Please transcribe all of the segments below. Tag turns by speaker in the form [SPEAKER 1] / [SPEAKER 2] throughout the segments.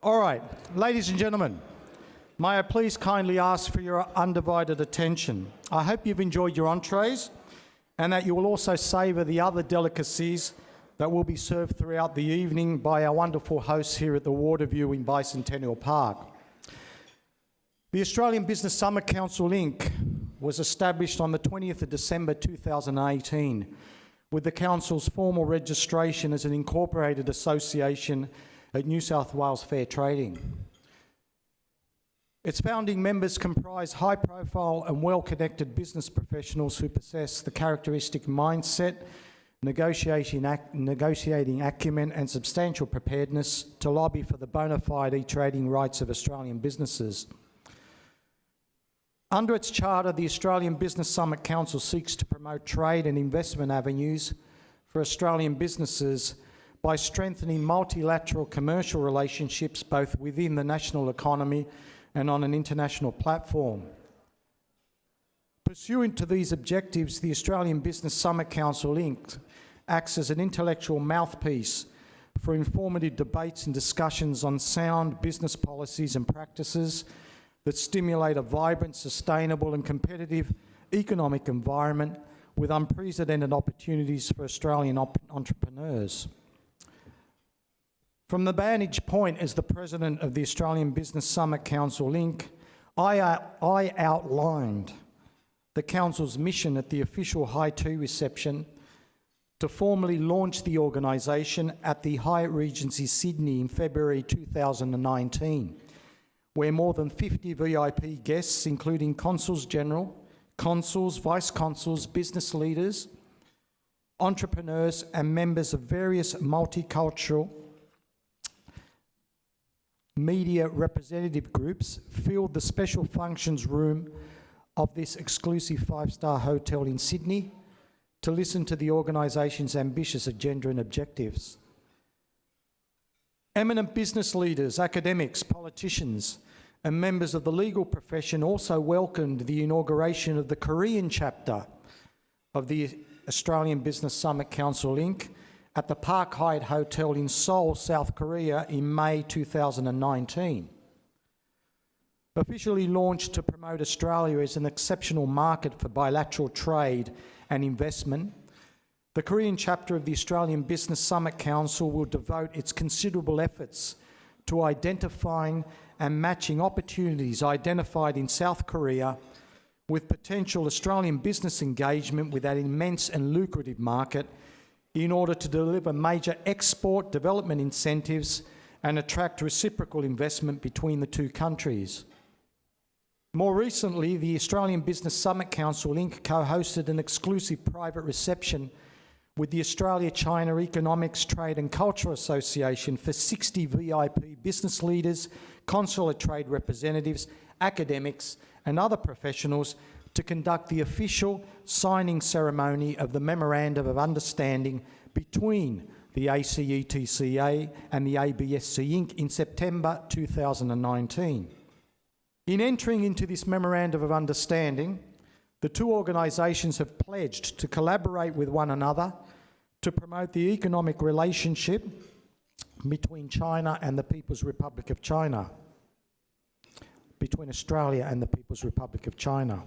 [SPEAKER 1] All right, ladies and gentlemen, may I please kindly ask for your undivided attention. I hope you've enjoyed your entrees and that you will also savour the other delicacies that will be served throughout the evening by our wonderful hosts here at the Waterview in Bicentennial Park. The Australian Business Summer Council Inc. was established on the 20th of December 2018 with the Council's formal registration as an incorporated association at New South Wales Fair Trading. Its founding members comprise high-profile and well-connected business professionals who possess the characteristic mindset, negotiating acumen and substantial preparedness to lobby for the bona fide e-trading rights of Australian businesses. Under its charter, the Australian Business Summit Council seeks to promote trade and investment avenues for Australian businesses by strengthening multilateral commercial relationships both within the national economy and on an international platform. Pursuant to these objectives, the Australian Business Summit Council Inc. acts as an intellectual mouthpiece for informative debates and discussions on sound business policies and practices that stimulate a vibrant, sustainable and competitive economic environment with unprecedented opportunities for Australian entrepreneurs. From the vantage point as the President of the Australian Business Summit Council Inc., I outlined the Council's mission at the official High Tea reception to formally launch the organisation at the Hyatt Regency Sydney in February 2019, where more than 50 VIP guests, including Consuls General, Consuls, Vice-Consuls, business leaders, entrepreneurs and members of various multicultural media representative groups, filled the special functions room of this exclusive five-star hotel in Sydney to listen to the organisation's ambitious agenda and objectives. Eminent business leaders, academics, politicians and members of the legal profession also welcomed the inauguration of the Korean chapter of the Australian Business Summit Council Inc. at the Park Hyatt Hotel in Seoul, South Korea in May 2019. Officially launched to promote Australia as an exceptional market for bilateral trade and investment, the Korean chapter of the Australian Business Summit Council will devote its considerable efforts to identifying and matching opportunities identified in South Korea with potential Australian business engagement with that immense and lucrative market in order to deliver major export development incentives and attract reciprocal investment between the two countries. More recently, the Australian Business Summit Council Inc. co-hosted an exclusive private reception with the Australia-China Economics, Trade and Culture Association for 60 VIP business leaders, consular trade representatives, academics and other professionals to conduct the official signing ceremony of the Memorandum of Understanding between the ACETCA and the ABSC Inc. in September 2019. In entering into this Memorandum of Understanding, the two organisations have pledged to collaborate with one another to promote the economic relationship between China and the People's Republic of China, between Australia and the People's Republic of China.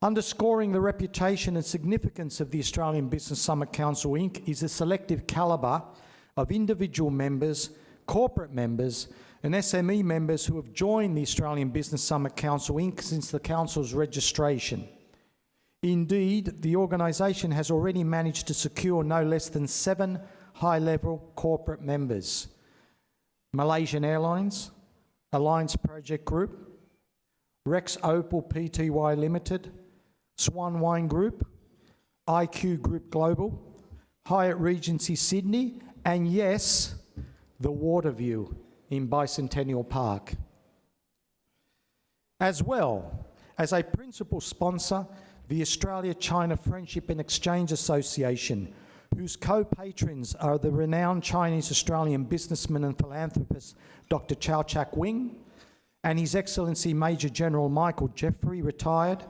[SPEAKER 1] Underscoring the reputation and significance of the Australian Business Summit Council Inc. is the selective calibre of individual members, corporate members and SME members who have joined the Australian Business Summit Council Inc. since the Council's registration. Indeed, the organisation has already managed to secure no less than 7 high-level corporate members: Malaysian Airlines, Alliance Project Group, Rex Opal Pty Limited, Swan Wine Group, IQ Group Global, Hyatt Regency Sydney, and yes, the Waterview in Bicentennial Park. As well as a principal sponsor, the Australia-China Friendship and Exchange Association, whose co-patrons are the renowned Chinese-Australian businessman and philanthropist Dr. Chow Chak Wing and His Excellency Major General Michael Jeffrey, retired,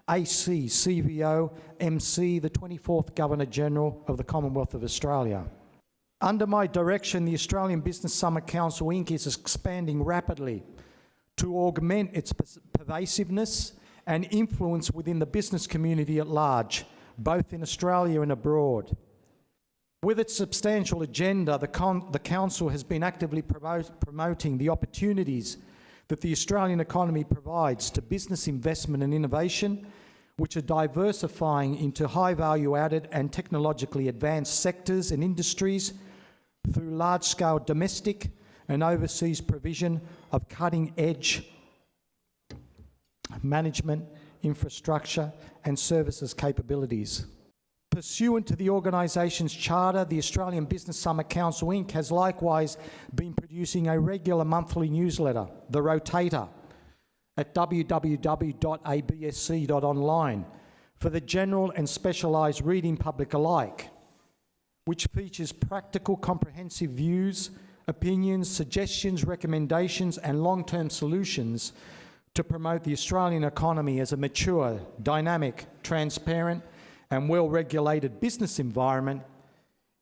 [SPEAKER 1] AC, CVO, MC, the 24th Governor-General of the Commonwealth of Australia. Under my direction, the Australian Business Summit Council Inc. is expanding rapidly to augment its pervasiveness and influence within the business community at large, both in Australia and abroad. With its substantial agenda, the Council has been actively promoting the opportunities that the Australian economy provides to business investment and innovation, which are diversifying into high value-added and technologically advanced sectors and industries through large-scale domestic and overseas provision of cutting-edge management, infrastructure and services capabilities. Pursuant to the organisation's charter, the Australian Business Summit Council Inc. has likewise been producing a regular monthly newsletter, The Rotator, at www.absc.online for the general and specialised reading public alike, which features practical, comprehensive views, opinions, suggestions, recommendations and long-term solutions to promote the Australian economy as a mature, dynamic, transparent and well-regulated business environment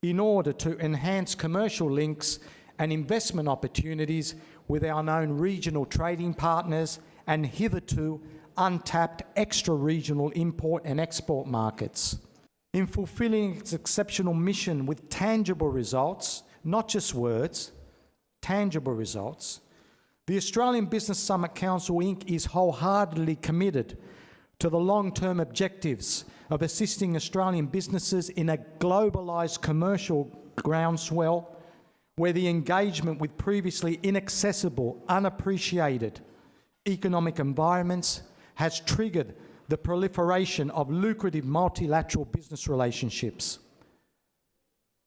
[SPEAKER 1] in order to enhance commercial links and investment opportunities with our known regional trading partners and hitherto untapped extra-regional import and export markets. In fulfilling its exceptional mission with tangible results, not just words, tangible results, the Australian Business Summit Council Inc. is wholeheartedly committed to the long-term objectives of assisting Australian businesses in a globalised commercial groundswell where the engagement with previously inaccessible, unappreciated economic environments has triggered the proliferation of lucrative multilateral business relationships.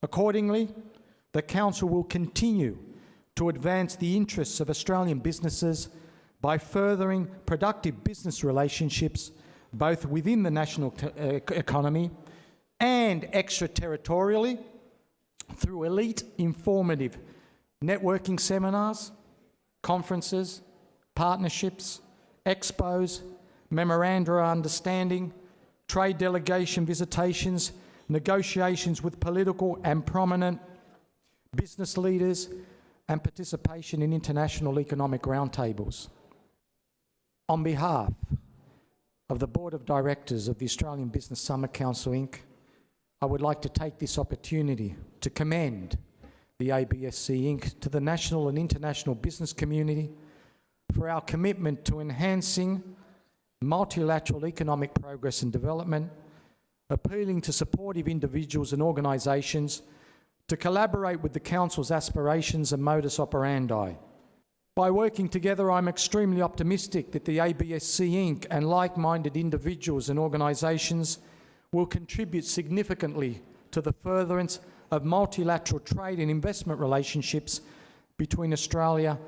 [SPEAKER 1] Accordingly, the Council will continue to advance the interests of Australian businesses by furthering productive business relationships both within the national economy and extraterritorially through elite, informative networking seminars, conferences, partnerships, expos, memoranda of understanding, trade delegation visitations, negotiations with political and prominent business leaders, and participation in international economic roundtables. On behalf of the Board of Directors of the Australian Business Summit Council Inc., I would like to take this opportunity to commend the ABSC Inc. to the national and international business community for our commitment to enhancing multilateral economic progress and development, appealing to supportive individuals and organisations to collaborate with the Council's aspirations and modus operandi. By working together, I'm extremely optimistic that the ABSC Inc. and like-minded individuals and organisations will contribute significantly to the furtherance of multilateral trade and investment relationships between Australia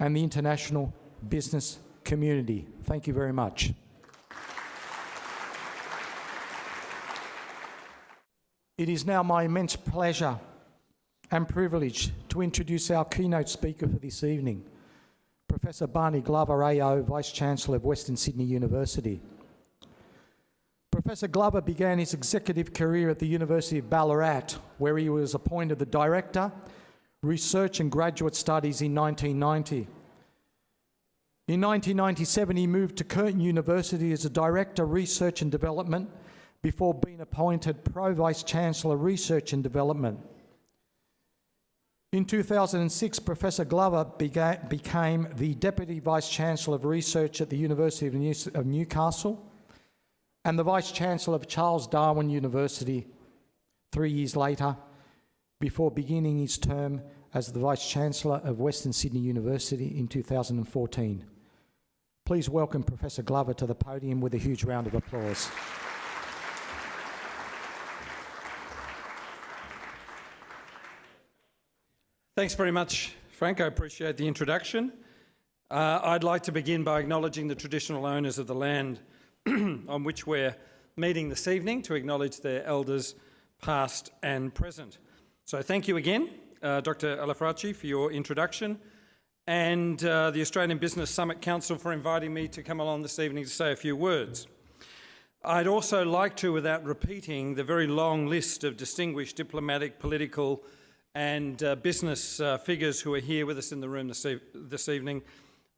[SPEAKER 1] and the international business community. Thank you very much. It is now my immense pleasure and privilege to introduce our keynote speaker for this evening, Professor Barney Glover, AO, Vice-Chancellor of Western Sydney University. Professor Glover began his executive career at the University of Ballarat, where he was appointed the Director, Research and Graduate Studies in 1990. In 1997, he moved to Curtin University as a Director, Research and Development, before being appointed Pro-Vice-Chancellor, Research and Development. In 2006, Professor Glover became the Deputy Vice-Chancellor of Research at the University of Newcastle and the Vice-Chancellor of Charles Darwin University 3 years later, before beginning his term as the Vice-Chancellor of Western Sydney University in 2014. Please welcome Professor Glover to the podium with a huge round of applause.
[SPEAKER 2] Thanks very much, Frank. I appreciate the introduction. I'd like to begin by acknowledging the traditional owners of the land on which we're meeting this evening, to acknowledge their elders past and present. So thank you again, Dr. Alafraci, for your introduction, and the Australian Business Summit Council for inviting me to come along this evening to say a few words. I'd also like to, without repeating the very long list of distinguished diplomatic, political and business figures who are here with us in the room this evening.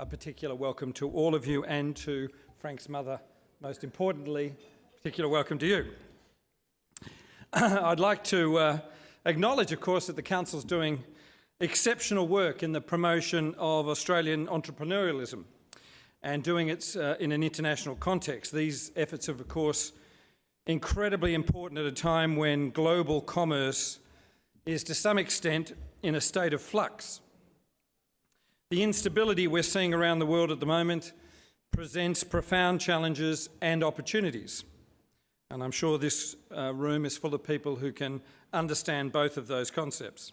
[SPEAKER 2] A particular welcome to all of you, and to Frank's mother, most importantly, particular welcome to you. I'd like to acknowledge, of course, that the Council's doing exceptional work in the promotion of Australian entrepreneurialism and doing it in an international context. These efforts are, of course, incredibly important at a time when global commerce is to some extent in a state of flux. The instability we're seeing around the world at the moment presents profound challenges and opportunities. And I'm sure this room is full of people who can understand both of those concepts.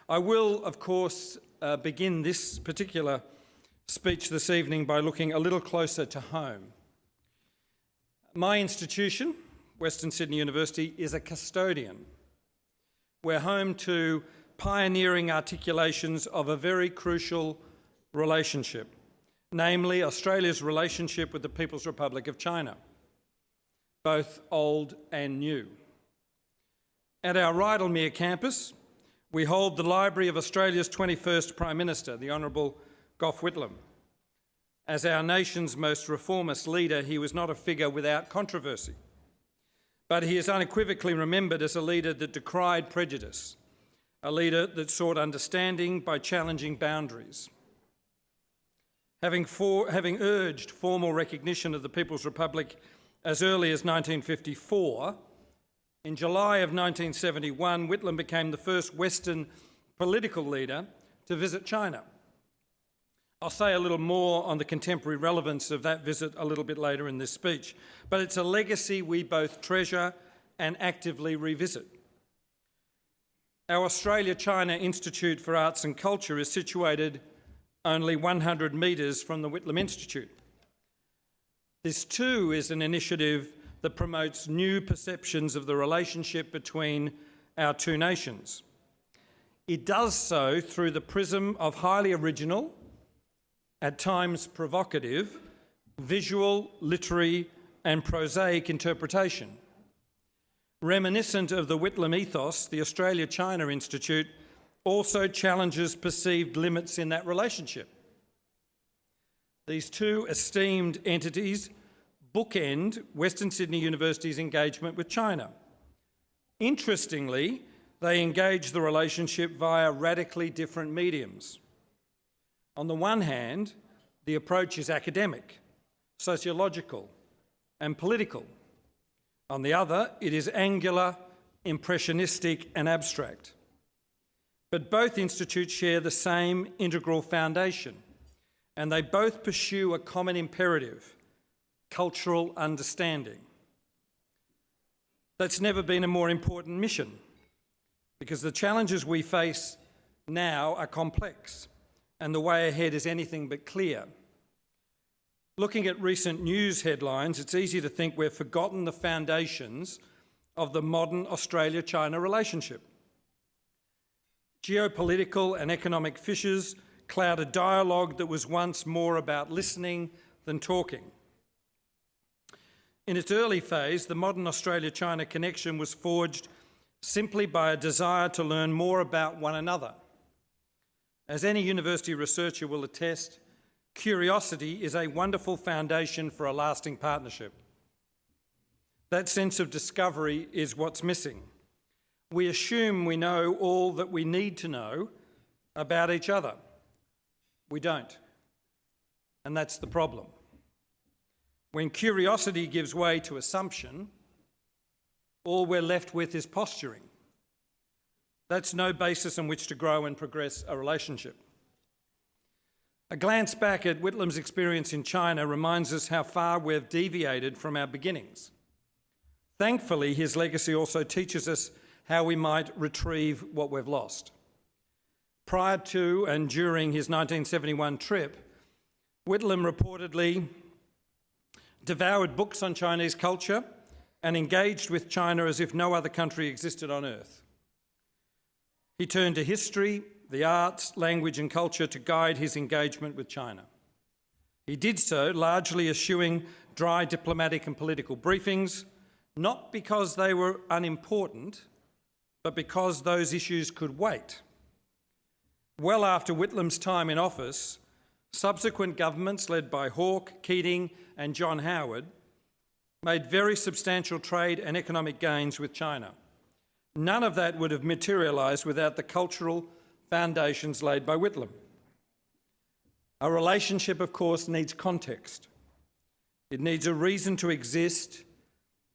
[SPEAKER 2] I will, of course, begin this particular speech this evening by looking a little closer to home. My institution, Western Sydney University, is a custodian. We're home to pioneering articulations of a very crucial relationship, namely Australia's relationship with the People's Republic of China, both old and new. At our Rydalmere campus, we hold the library of Australia's 21st Prime Minister, the Honourable Gough Whitlam. As our nation's most reformist leader, he was not a figure without controversy, but he is unequivocally remembered as a leader that decried prejudice, a leader that sought understanding by challenging boundaries. Having urged formal recognition of the People's Republic as early as 1954, in July of 1971, Whitlam became the first Western political leader to visit China. I'll say a little more on the contemporary relevance of that visit a little bit later in this speech, but it's a legacy we both treasure and actively revisit. Our Australia-China Institute for Arts and Culture is situated only 100 metres from the Whitlam Institute. This too is an initiative that promotes new perceptions of the relationship between our two nations. It does so through the prism of highly original, at times provocative, visual, literary and prosaic interpretation. Reminiscent of the Whitlam ethos, the Australia-China Institute also challenges perceived limits in that relationship. These two esteemed entities bookend Western Sydney University's engagement with China. Interestingly, they engage the relationship via radically different mediums. On the one hand, the approach is academic, sociological, and political. On the other, it is angular, impressionistic, and abstract. But both institutes share the same integral foundation, and they both pursue a common imperative: cultural understanding. That's never been a more important mission, because the challenges we face now are complex, and the way ahead is anything but clear. Looking at recent news headlines, it's easy to think we've forgotten the foundations of the modern Australia-China relationship. Geopolitical and economic fissures cloud a dialogue that was once more about listening than talking. In its early phase, the modern Australia-China connection was forged simply by a desire to learn more about one another. As any university researcher will attest, curiosity is a wonderful foundation for a lasting partnership. That sense of discovery is what's missing. We assume we know all that we need to know about each other. We don't. And that's the problem. When curiosity gives way to assumption, all we're left with is posturing. That's no basis on which to grow and progress a relationship. A glance back at Whitlam's experience in China reminds us how far we've deviated from our beginnings. Thankfully, his legacy also teaches us how we might retrieve what we've lost. Prior to and during his 1971 trip, Whitlam reportedly devoured books on Chinese culture and engaged with China as if no other country existed on earth. He turned to history, the arts, language and culture to guide his engagement with China. He did so largely eschewing dry diplomatic and political briefings, not because they were unimportant, but because those issues could wait. Well after Whitlam's time in office, subsequent governments led by Hawke, Keating and John Howard made very substantial trade and economic gains with China. None of that would have materialised without the cultural foundations laid by Whitlam. A relationship, of course, needs context. It needs a reason to exist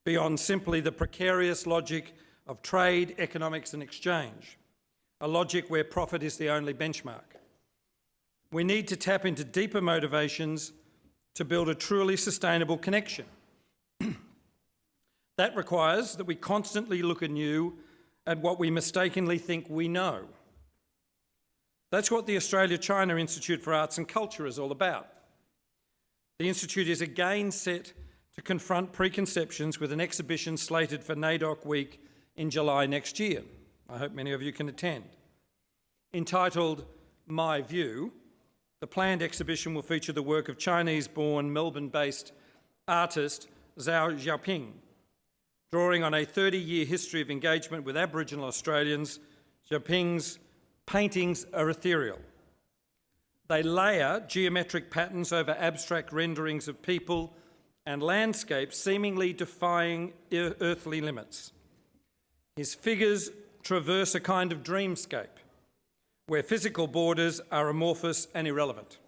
[SPEAKER 2] beyond simply the precarious logic of trade, economics and exchange, a logic where profit is the only benchmark. We need to tap into deeper motivations to build a truly sustainable connection. That requires that we constantly look anew at what we mistakenly think we know. That's what the Australia-China Institute for Arts and Culture is all about. The Institute is again set to confront preconceptions with an exhibition slated for NAIDOC Week in July next year. I hope many of you can attend. Entitled My View, the planned exhibition will feature the work of Chinese-born, Melbourne-based artist Zhao Xiaoping. Drawing on a 30-year history of engagement with Aboriginal Australians, Xiaoping's paintings are ethereal. They layer geometric patterns over abstract renderings of people and landscapes seemingly defying earthly limits. His figures traverse a kind of dreamscape where physical borders are amorphous and irrelevant.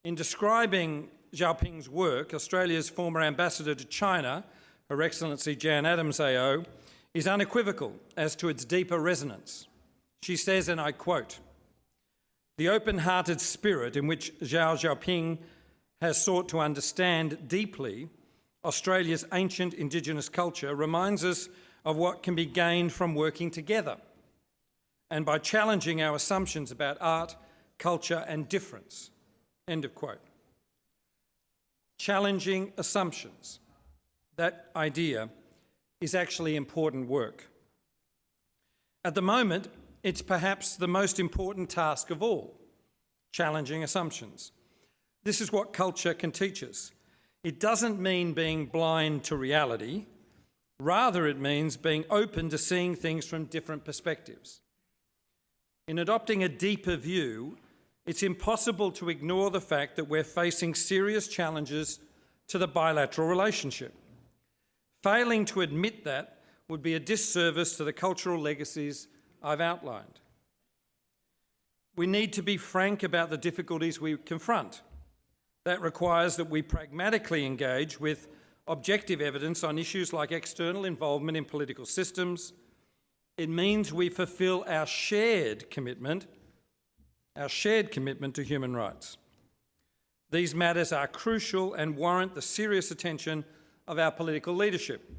[SPEAKER 2] In describing Xiaoping's work, Australia's former ambassador to China, Her Excellency Jan Adams AO, is unequivocal as to its deeper resonance. She says, and I quote, "The open-hearted spirit in which Zhao Xiaoping has sought to understand deeply Australia's ancient Indigenous culture reminds us of what can be gained from working together and by challenging our assumptions about art, culture and difference." End of quote. Challenging assumptions. That idea is actually important work. At the moment, it's perhaps the most important task of all, challenging assumptions. This is what culture can teach us. It doesn't mean being blind to reality. Rather, it means being open to seeing things from different perspectives. In adopting a deeper view, it's impossible to ignore the fact that we're facing serious challenges to the bilateral relationship. Failing to admit that would be a disservice to the cultural legacies I've outlined. We need to be frank about the difficulties we confront. That requires that we pragmatically engage with objective evidence on issues like external involvement in political systems. It means we fulfil our shared commitment to human rights. These matters are crucial and warrant the serious attention of our political leadership.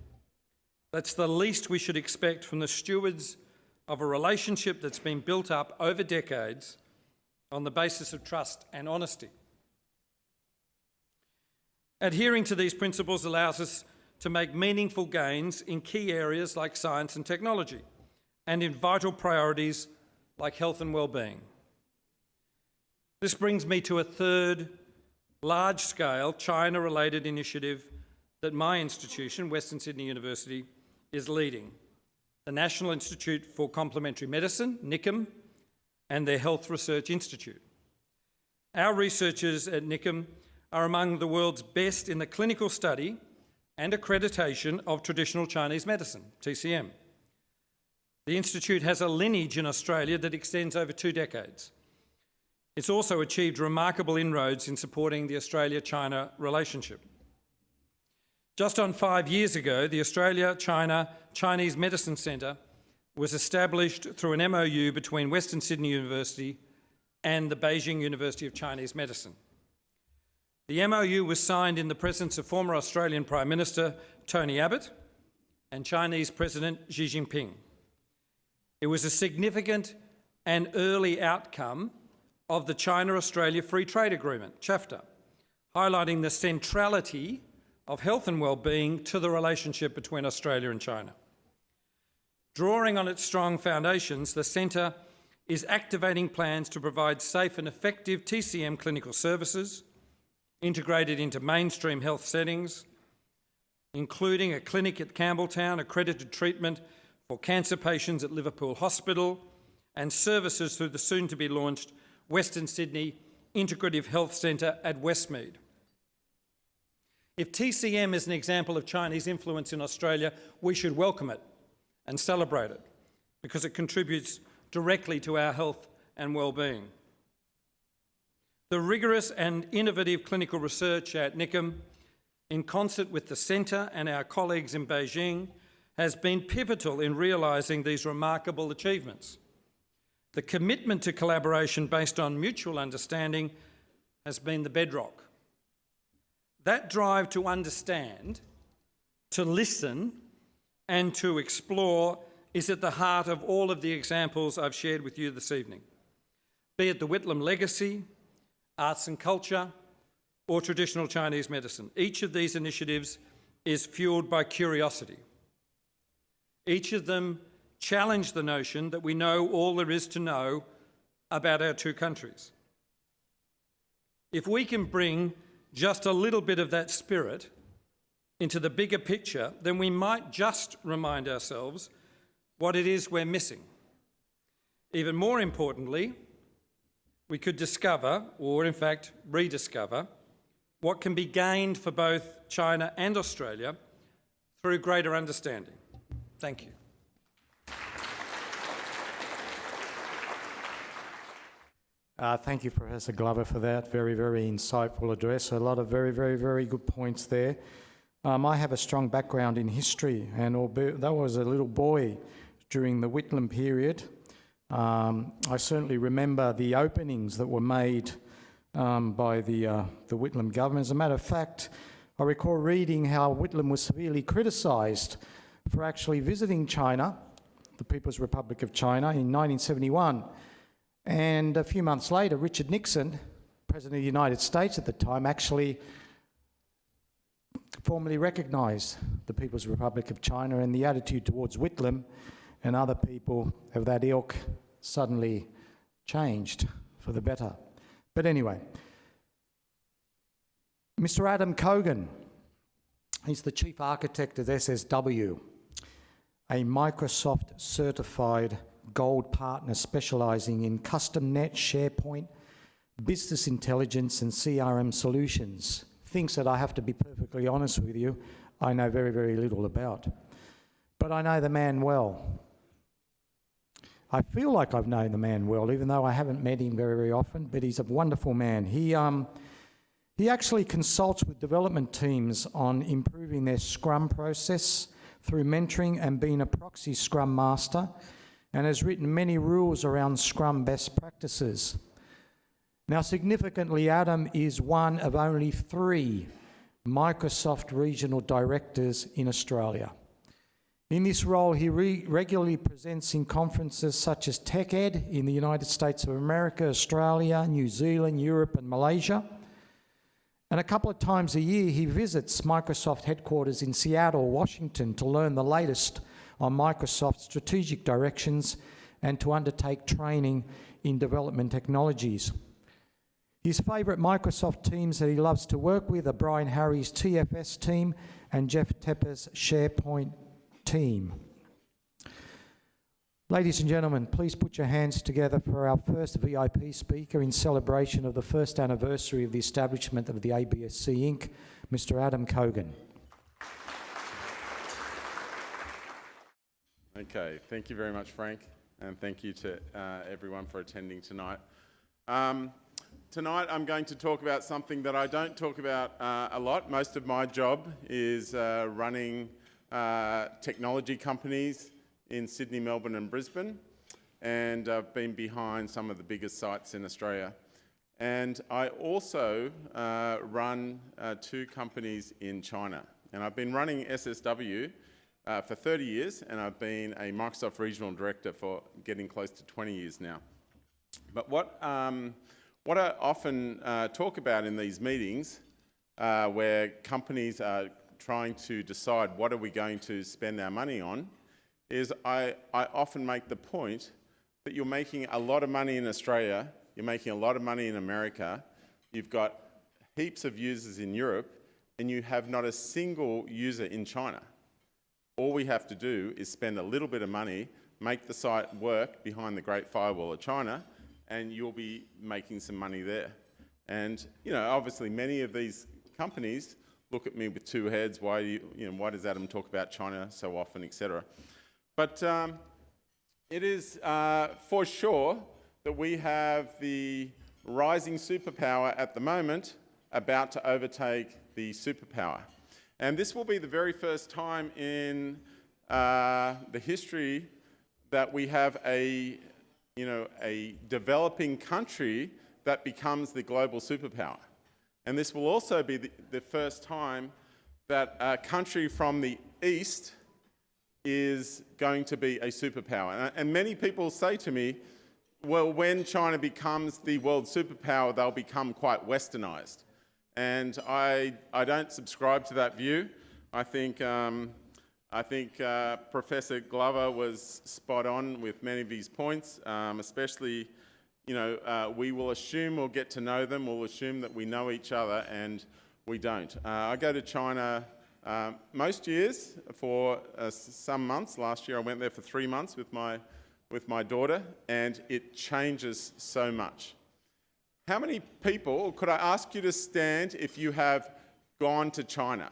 [SPEAKER 2] That's the least we should expect from the stewards of a relationship that's been built up over decades on the basis of trust and honesty. Adhering to these principles allows us to make meaningful gains in key areas like science and technology and in vital priorities like health and well-being. This brings me to a third large-scale China-related initiative that my institution, Western Sydney University, is leading, the National Institute for Complementary Medicine, NICM, and their Health Research Institute. Our researchers at NICM are among the world's best in the clinical study and accreditation of traditional Chinese medicine, TCM. The Institute has a lineage in Australia that extends over 2 decades. It's also achieved remarkable inroads in supporting the Australia-China relationship. Just on 5 years ago, the Australia-China Chinese Medicine Centre was established through an MOU between Western Sydney University and the Beijing University of Chinese Medicine. The MOU was signed in the presence of former Australian Prime Minister Tony Abbott and Chinese President Xi Jinping. It was a significant and early outcome of the China-Australia Free Trade Agreement, CHAFTA, highlighting the centrality of health and well-being to the relationship between Australia and China. Drawing on its strong foundations, the Centre is activating plans to provide safe and effective TCM clinical services integrated into mainstream health settings, including a clinic at Campbelltown, accredited treatment for cancer patients at Liverpool Hospital, and services through the soon-to-be-launched Western Sydney Integrative Health Centre at Westmead. If TCM is an example of Chinese influence in Australia, we should welcome it and celebrate it because it contributes directly to our health and well-being. The rigorous and innovative clinical research at NICM, in concert with the Centre and our colleagues in Beijing, has been pivotal in realising these remarkable achievements. The commitment to collaboration based on mutual understanding has been the bedrock. That drive to understand, to listen, and to explore is at the heart of all of the examples I've shared with you this evening, be it the Whitlam legacy, arts and culture, or traditional Chinese medicine. Each of these initiatives is fuelled by curiosity. Each of them challenge the notion that we know all there is to know about our two countries. If we can bring just a little bit of that spirit into the bigger picture, then we might just remind ourselves what it is we're missing. Even more importantly, we could discover, or in fact rediscover, what can be gained for both China and Australia through greater understanding. Thank you.
[SPEAKER 1] Thank you, Professor Glover, for that very, very insightful address. A lot of very, very, very good points there. I have a strong background in history, and although I was a little boy during the Whitlam period, I certainly remember the openings that were made by the Whitlam government. As a matter of fact, I recall reading how Whitlam was severely criticised for actually visiting China, the People's Republic of China, in 1971. And a few months later, Richard Nixon, President of the United States at the time, actually formally recognised the People's Republic of China, and the attitude towards Whitlam and other people of that ilk suddenly changed for the better. But anyway, Mr. Adam Cogan, he's the Chief Architect at SSW, a Microsoft certified Gold partner specialising in custom net, SharePoint, business intelligence and CRM solutions. Things that I have to be perfectly honest with you, I know very, very little about. But I know the man well. I feel like I've known the man well, even though I haven't met him very, very often, but he's a wonderful man. He actually consults with development teams on improving their Scrum process through mentoring and being a proxy Scrum Master, and has written many rules around Scrum best practices. Now, significantly, Adam is one of only 3 Microsoft regional directors in Australia. In this role, he regularly presents in conferences such as TechEd in the United States of America, Australia, New Zealand, Europe, and Malaysia. And a couple of times a year, he visits Microsoft headquarters in Seattle, Washington, to learn the latest on Microsoft's strategic directions and to undertake training in development technologies. His favourite Microsoft teams that he loves to work with are Brian Harry's TFS team and Jeff Tepper's SharePoint team. Ladies and gentlemen, please put your hands together for our first VIP speaker in celebration of the first anniversary of the establishment of the ABSC Inc., Mr. Adam Cogan.
[SPEAKER 3] Okay, thank you very much, Frank, and thank you to everyone for attending tonight. Tonight I'm going to talk about something that I don't talk about a lot. Most of my job is running technology companies in Sydney, Melbourne and Brisbane, and I've been behind some of the biggest sites in Australia. And I also run 2 companies in China, and I've been running SSW for 30 years, and I've been a Microsoft Regional Director for getting close to 20 years now. But what I often talk about in these meetings, where companies are trying to decide what are we going to spend our money on, is I often make the point that you're making a lot of money in Australia, you're making a lot of money in America, you've got heaps of users in Europe, and you have not a single user in China. All we have to do is spend a little bit of money, make the site work behind the Great Firewall of China, and you'll be making some money there. And, obviously many of these companies look at me with two heads. Why does Adam talk about China so often, etc.? But it is for sure that we have the rising superpower at the moment about to overtake the superpower. And this will be the very first time in the history that we have a developing country that becomes the global superpower. And this will also be the first time that a country from the East is going to be a superpower. And many people say to me, well, when China becomes the world superpower, they'll become quite westernized. And I don't subscribe to that view. I think Professor Glover was spot on with many of his points, especially, we will assume we'll get to know them, we'll assume that we know each other, and we don't. I go to China most years for some months. Last year I went there for 3 months with my daughter, and it changes so much. How many people, could I ask you to stand if you have gone to China?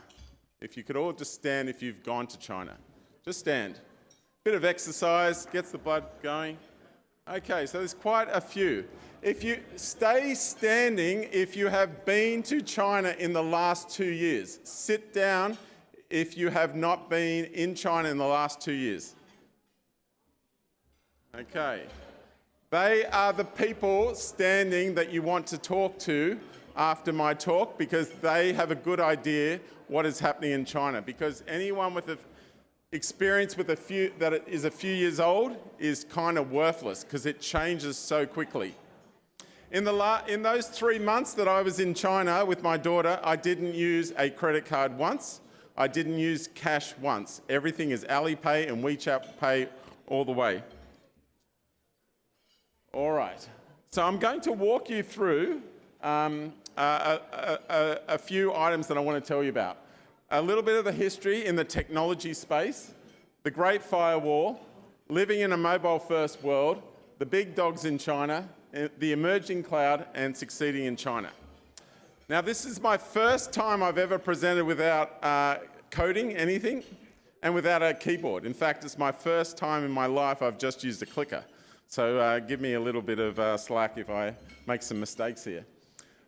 [SPEAKER 3] If you could all just stand if you've gone to China. Just stand. Bit of exercise, gets the blood going. Okay, so there's quite a few. If you stay standing if you have been to China in the last 2 years. Sit down if you have not been in China in the last 2 years. Okay. They are the people standing that you want to talk to after my talk, because they have a good idea what is happening in China. Because anyone with experience with that is a few years old is kind of worthless, because it changes so quickly. In those 3 months that I was in China with my daughter, I didn't use a credit card once. I didn't use cash once. Everything is Alipay and WeChat Pay all the way. All right, so I'm going to walk you through a few items that I want to tell you about. A little bit of the history in the technology space, the Great Firewall, living in a mobile-first world, the big dogs in China, the emerging cloud, and succeeding in China. Now, this is my first time I've ever presented without coding anything and without a keyboard. In fact, it's my first time in my life I've just used a clicker. So give me a little bit of slack if I make some mistakes here.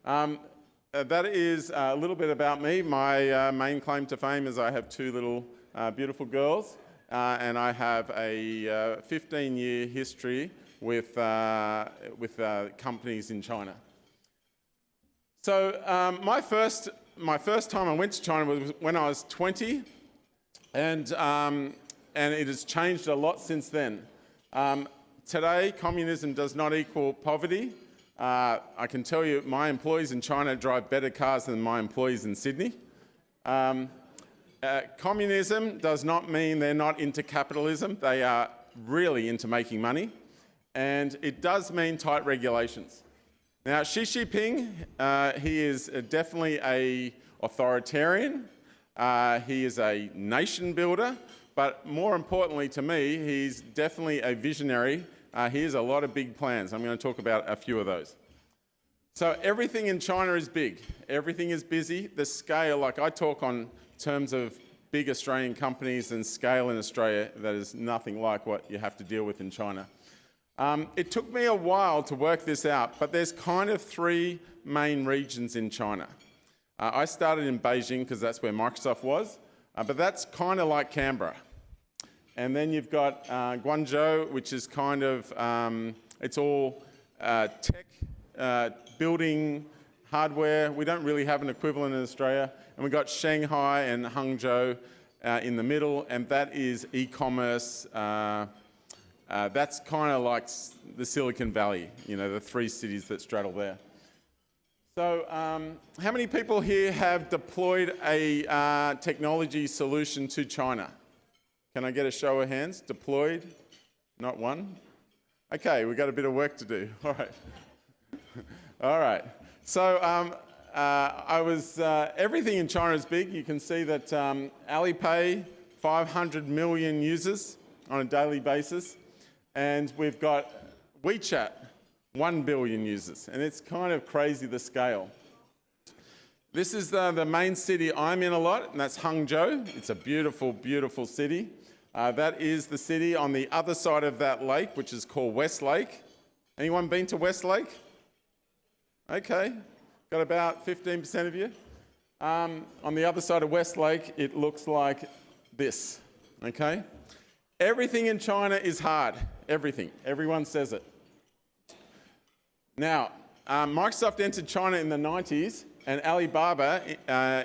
[SPEAKER 3] That is a little bit about me. My main claim to fame is I have 2 little beautiful girls, and I have a 15-year history with companies in China. So my first time I went to China was when I was 20, and it has changed a lot since then. Today, communism does not equal poverty. I can tell you my employees in China drive better cars than my employees in Sydney. Communism does not mean they're not into capitalism. They are really into making money. And it does mean tight regulations. Now, Xi Jinping, he is definitely an authoritarian. He is a nation builder. But more importantly to me, he's definitely a visionary. He has a lot of big plans. I'm going to talk about a few of those. So everything in China is big. Everything is busy. The scale, like I talk on terms of big Australian companies and scale in Australia, that is nothing like what you have to deal with in China. It took me a while to work this out, but there's kind of 3 main regions in China. I started in Beijing because that's where Microsoft was. But that's kind of like Canberra. And then you've got Guangzhou, which is kind of, it's all tech, building, hardware. We don't really have an equivalent in Australia. And we've got Shanghai and Hangzhou in the middle, and that is e-commerce. That's kind of like the Silicon Valley, the 3 cities that straddle there. So how many people here have deployed a technology solution to China? Can I get a show of hands? Deployed? Not one? Okay, we've got a bit of work to do. All right. All right. So everything in China is big. You can see that Alipay 500 million users on a daily basis. And we've got WeChat, 1 billion users. And it's kind of crazy, the scale. This is the main city I'm in a lot, and that's Hangzhou. It's a beautiful, beautiful city. That is the city on the other side of that lake, which is called Westlake. Anyone been to Westlake? Okay, got about 15% of you. On the other side of Westlake, it looks like this, okay? Everything in China is hard, everything. Everyone says it. Now, Microsoft entered China in the 90s, and Alibaba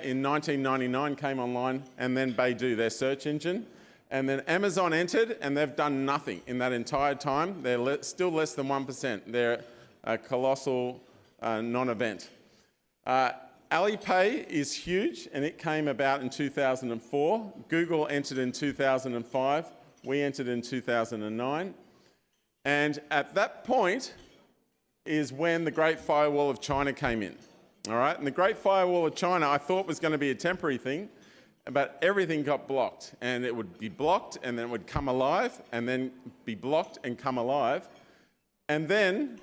[SPEAKER 3] in 1999 came online, and then Baidu, their search engine. And then Amazon entered, and they've done nothing in that entire time. They're still less than 1%. They're a colossal non-event. Alipay is huge, and it came about in 2004. Google entered in 2005. We entered in 2009. And at that point is when the Great Firewall of China came in. All right? And the Great Firewall of China I thought was going to be a temporary thing, but everything got blocked, and it would be blocked, and then it would come alive, and then be blocked and come alive. And then,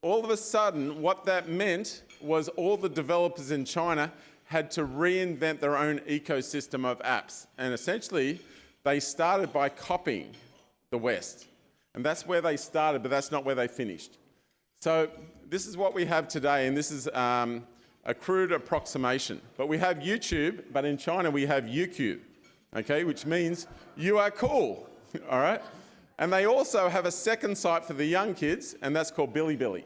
[SPEAKER 3] all of a sudden, what that meant was all the developers in China had to reinvent their own ecosystem of apps. And essentially, they started by copying the West. And that's where they started, but that's not where they finished. So this is what we have today, and this is a crude approximation. But we have YouTube, but in China we have YouQ, okay, which means you are cool, all right? And they also have a second site for the young kids, and that's called Bilibili.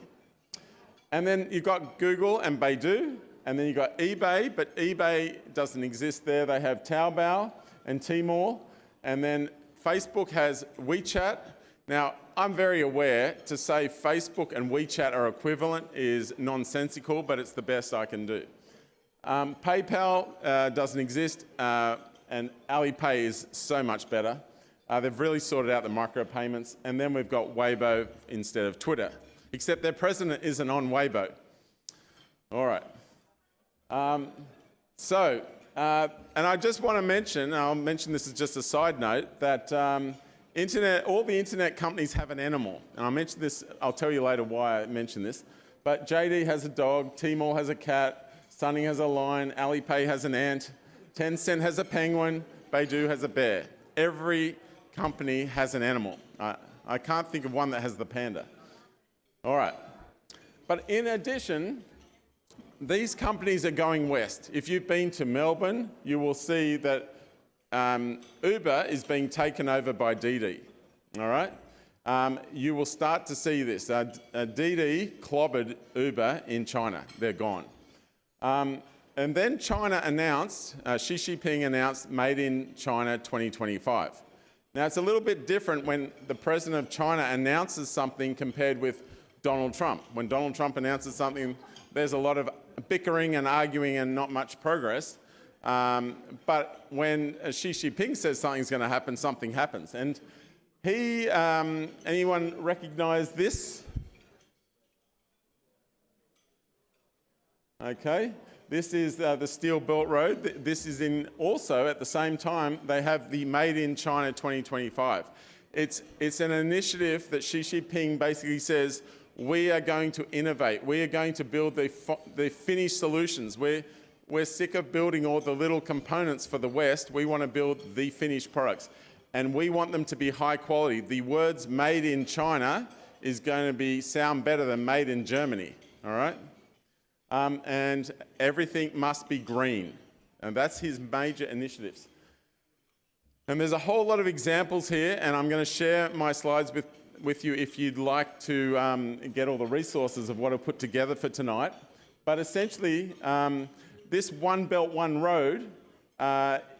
[SPEAKER 3] And then you've got Google and Baidu, and then you've got eBay, but eBay doesn't exist there. They have Taobao and Tmall, and then Facebook has WeChat. Now, I'm very aware to say Facebook and WeChat are equivalent is nonsensical, but it's the best I can do. PayPal doesn't exist, and Alipay is so much better. They've really sorted out the micropayments, and then we've got Weibo instead of Twitter, except their president isn't on Weibo. All right. And I just want to mention, I'll mention this as just a side note, that all the internet companies have an animal. And I mentioned this, I'll tell you later why I mentioned this. But JD has a dog, Tmall has a cat, Sunny has a lion, Alipay has an ant, Tencent has a penguin, Baidu has a bear. Every company has an animal. I can't think of one that has the panda. All right. But in addition, these companies are going west. If you've been to Melbourne, you will see that Uber is being taken over by Didi, all right? You will start to see this. Didi clobbered Uber in China. They're gone. And then China announced, Xi Jinping announced Made in China 2025. Now, it's a little bit different when the president of China announces something compared with Donald Trump. When Donald Trump announces something, there's a lot of bickering and arguing and not much progress. But when Xi Jinping says something's going to happen, something happens. And anyone recognise this? Okay, this is the Steel Belt Road. This is also at the same time, they have the Made in China 2025. It's an initiative that Xi Jinping basically says, we are going to innovate. We are going to build the finished solutions. We're sick of building all the little components for the West. We want to build the finished products. And we want them to be high quality. The words made in China is going to sound better than made in Germany, all right? And everything must be green. And that's his major initiatives. And there's a whole lot of examples here, and I'm going to share my slides with you if you'd like to get all the resources of what I've put together for tonight. But essentially, this One Belt, One Road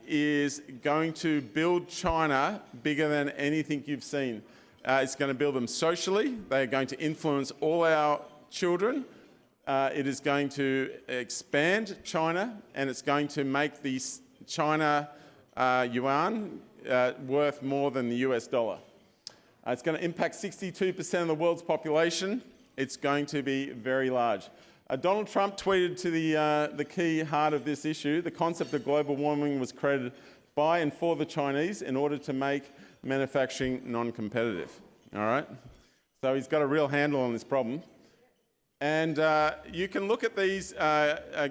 [SPEAKER 3] is going to build China bigger than anything you've seen. It's going to build them socially. They're going to influence all our children. It is going to expand China, and it's going to make the China yuan worth more than the US dollar. It's going to impact 62% of the world's population. It's going to be very large. Donald Trump tweeted to the key heart of this issue, the concept of global warming was created by and for the Chinese in order to make manufacturing non-competitive. All right? So he's got a real handle on this problem. And you can look at these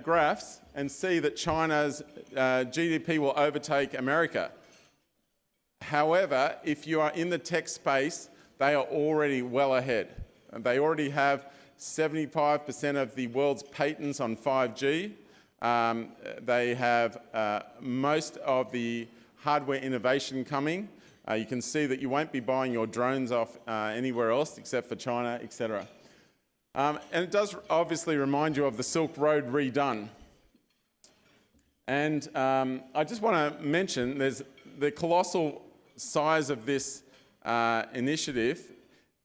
[SPEAKER 3] graphs and see that China's GDP will overtake America. However, if you are in the tech space, they are already well ahead. They already have 75% of the world's patents on 5G. They have most of the hardware innovation coming. You can see that you won't be buying your drones off anywhere else except for China, etc. And it does obviously remind you of the Silk Road redone. And I just want to mention there's the colossal size of this initiative.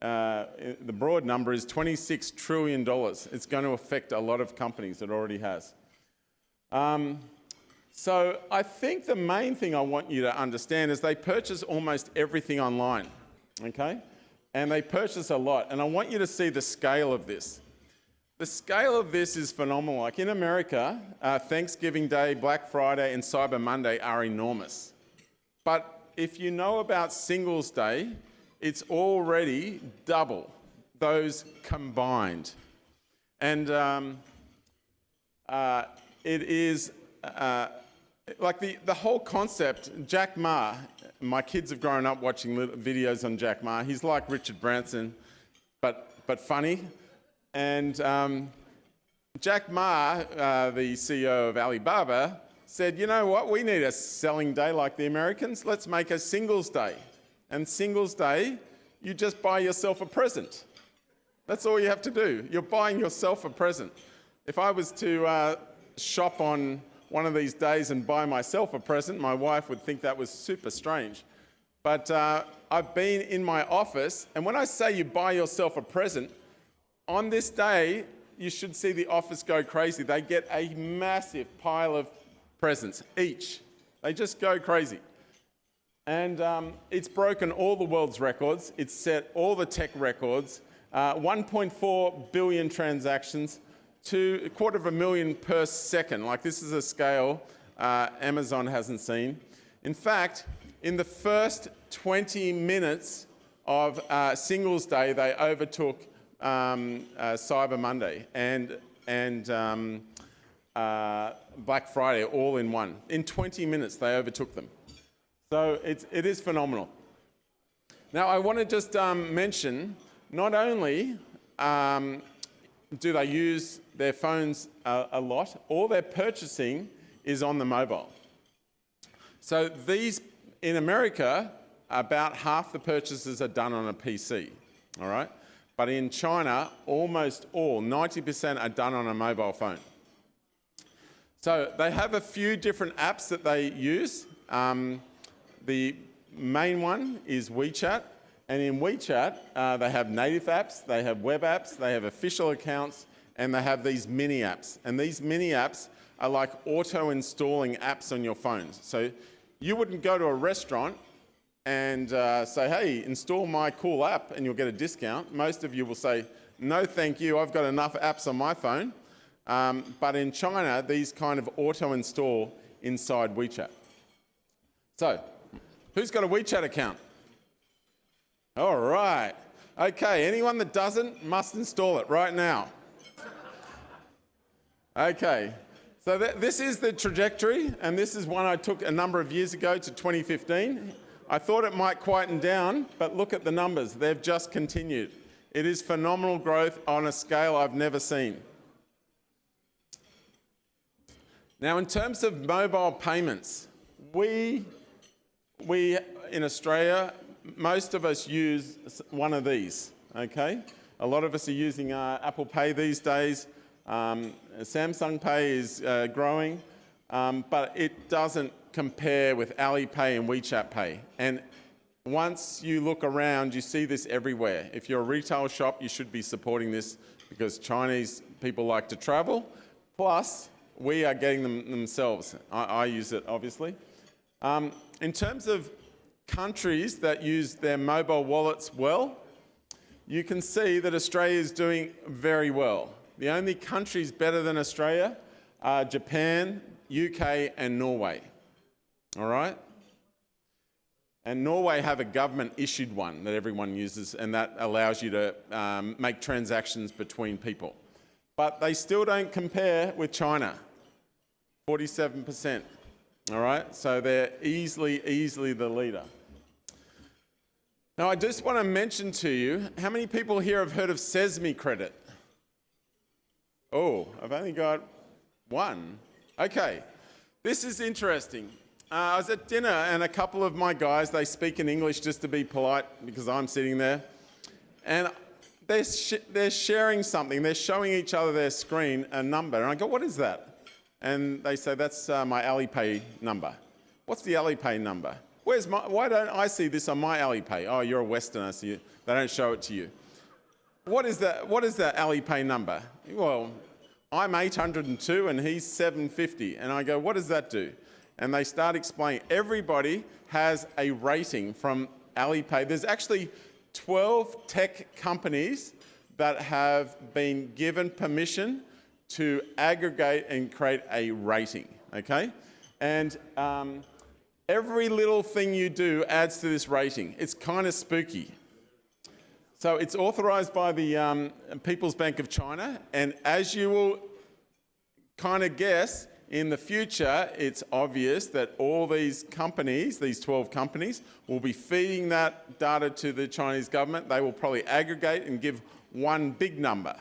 [SPEAKER 3] The broad number is $26 trillion. It's going to affect a lot of companies. It already has. So I think the main thing I want you to understand is they purchase almost everything online, okay? And they purchase a lot. And I want you to see the scale of this. The scale of this is phenomenal. Like in America, Thanksgiving Day, Black Friday, and Cyber Monday are enormous. But if you know about Singles Day, it's already double those combined. And it is like the whole concept. Jack Ma, my kids have grown up watching videos on Jack Ma. He's like Richard Branson, but funny. And Jack Ma, the CEO of Alibaba, said, you know what, we need a selling day like the Americans. Let's make a Singles Day. And Singles Day, you just buy yourself a present. That's all you have to do. You're buying yourself a present. If I was to shop on one of these days and buy myself a present, my wife would think that was super strange. But I've been in my office, and when I say you buy yourself a present, on this day, you should see the office go crazy. They get a massive pile of presents each. They just go crazy. And it's broken all the world's records. It's set all the tech records. 1.4 billion transactions to 250,000 per second. Like, this is a scale Amazon hasn't seen. In fact, in the first 20 minutes of Singles Day, they overtook Cyber Monday and Black Friday all in one. In 20 minutes, they overtook them. So it is phenomenal. Now, I want to just mention, not only do they use their phones a lot, all their purchasing is on the mobile. So these, in America, about half the purchases are done on a PC, all right? But in China, almost all, 90% are done on a mobile phone. So they have a few different apps that they use. The main one is WeChat, and in WeChat, they have native apps, they have web apps, they have official accounts, and they have these mini apps. And these mini apps are like auto-installing apps on your phones. So you wouldn't go to a restaurant and say, hey, install my cool app and you'll get a discount. Most of you will say, no, thank you, I've got enough apps on my phone. But in China, these kind of auto-install inside WeChat. So, who's got a WeChat account? All right. Okay, anyone that doesn't must install it right now. Okay, so this is the trajectory, and this is one I took a number of years ago to 2015. I thought it might quieten down, but look at the numbers. They've just continued. It is phenomenal growth on a scale I've never seen. Now, in terms of mobile payments, we in Australia, most of us use one of these, okay? A lot of us are using Apple Pay these days. Samsung Pay is growing, but it doesn't compare with Alipay and WeChat Pay. And once you look around, you see this everywhere. If you're a retail shop, you should be supporting this because Chinese people like to travel. Plus, we are getting them themselves. I use it, obviously. In terms of countries that use their mobile wallets well, you can see that Australia is doing very well. The only countries better than Australia are Japan, UK, and Norway. all right? And Norway have a government-issued one that everyone uses, and that allows you to make transactions between people. But they still don't compare with China, 47%, all right? So they're easily the leader. Now, I just want to mention to you, how many people here have heard of Sesame Credit? Oh, I've only got one. Okay, this is interesting. I was at dinner and a couple of my guys, they speak in English just to be polite because I'm sitting there. And they're sharing something. They're showing each other their screen a number. And I go, what is that? And they say, that's my Alipay number. What's the Alipay number? Why don't I see this on my Alipay? Oh, you're a Westerner, so they don't show it to you. What is that Alipay number? Well, I'm 802 and he's 750. And I go, what does that do? And they start explaining. Everybody has a rating from Alipay. There's actually 12 tech companies that have been given permission to aggregate and create a rating, okay? And every little thing you do adds to this rating. It's kind of spooky. So it's authorized by the People's Bank of China, and as you will kind of guess, in the future, it's obvious that all these companies, these 12 companies, will be feeding that data to the Chinese government. They will probably aggregate and give one big number,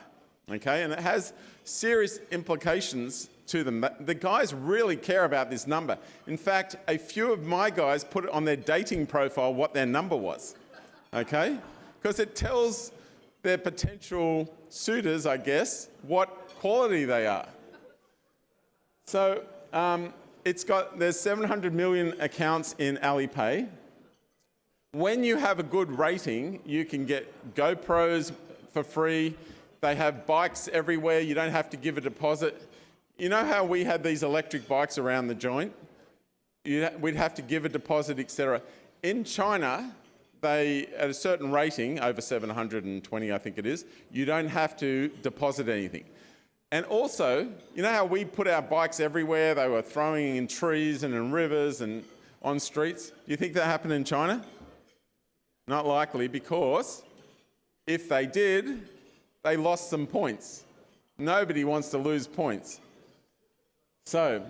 [SPEAKER 3] okay? And it has serious implications to them. The guys really care about this number. In fact, a few of my guys put it on their dating profile what their number was, okay? Because it tells their potential suitors, I guess, what quality they are. So there's 700 million accounts in Alipay. When you have a good rating, you can get GoPros for free. They have bikes everywhere. You don't have to give a deposit. You know how we had these electric bikes around the joint? We'd have to give a deposit, etc. In China, at a certain rating, over 720 I think it is, you don't have to deposit anything. And also, you know how we put our bikes everywhere? They were throwing in trees and in rivers and on streets. Do you think that happened in China? Not likely, because if they did, they lost some points. Nobody wants to lose points. So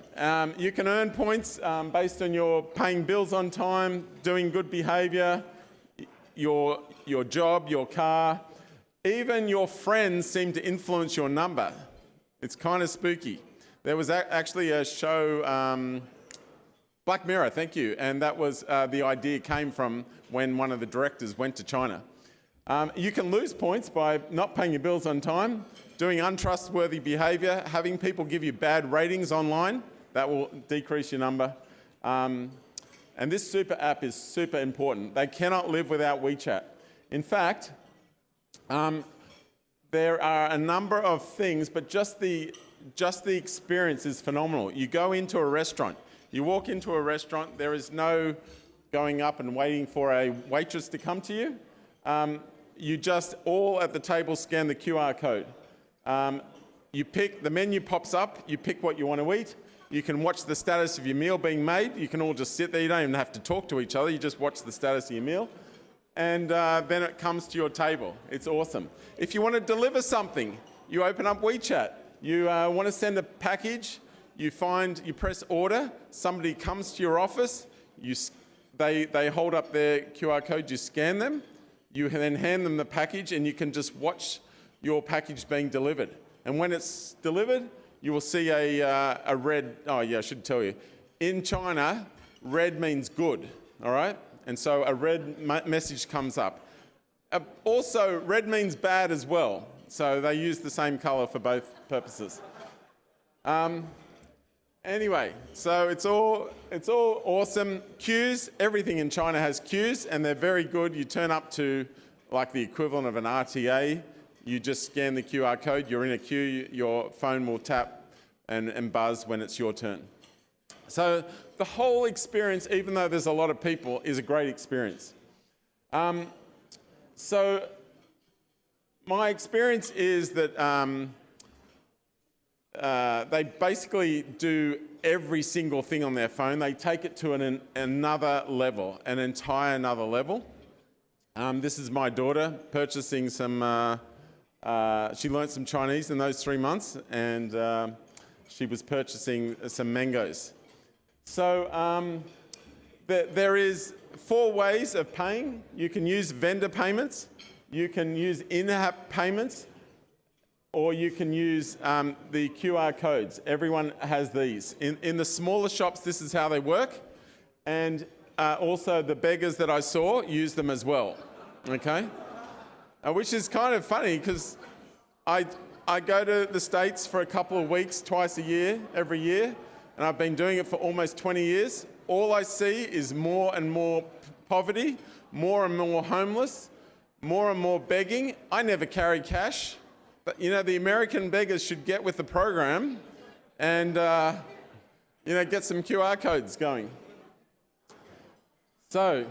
[SPEAKER 3] you can earn points based on your paying bills on time, doing good behaviour, your job, your car. Even your friends seem to influence your number. It's kind of spooky. There was actually a show, Black Mirror, thank you, and that was the idea came from when one of the directors went to China. You can lose points by not paying your bills on time, doing untrustworthy behaviour, having people give you bad ratings online. That will decrease your number. And this super app is super important. They cannot live without WeChat. In fact, there are a number of things, but just the experience is phenomenal. You go into a restaurant. You walk into a restaurant. There is no going up and waiting for a waitress to come to you. You just all at the table scan the QR code. You pick, the menu pops up. You pick what you want to eat. You can watch the status of your meal being made. You can all just sit there. You don't even have to talk to each other. You just watch the status of your meal. And then it comes to your table. It's awesome. If you want to deliver something, you open up WeChat. You want to send a package, you press order, somebody comes to your office, they hold up their QR code, you scan them, you then hand them the package, and you can just watch your package being delivered. And when it's delivered, you will see a red, oh yeah, I should tell you. In China, red means good, all right? And so a red message comes up. Also, red means bad as well. So they use the same colour for both purposes. Anyway, so it's all awesome. Queues, everything in China has queues, and they're very good. You turn up to like the equivalent of an RTA. You just scan the QR code. You're in a queue. Your phone will tap and buzz when it's your turn. So the whole experience, even though there's a lot of people, is a great experience. So my experience is that they basically do every single thing on their phone. They take it to another level, an entire another level. This is my daughter purchasing some, she learnt some Chinese in those 3 months, and she was purchasing some mangoes. So there is 4 ways of paying. You can use vendor payments, you can use in-app payments, or you can use the QR codes. Everyone has these. In the smaller shops, this is how they work. And also the beggars that I saw use them as well, okay? Which is kind of funny because I go to the States for a couple of weeks, twice a year, every year, and I've been doing it for almost 20 years. All I see is more and more poverty, more and more homeless, more and more begging. I never carry cash. But, you know, the American beggars should get with the program and, you know, get some QR codes going. So,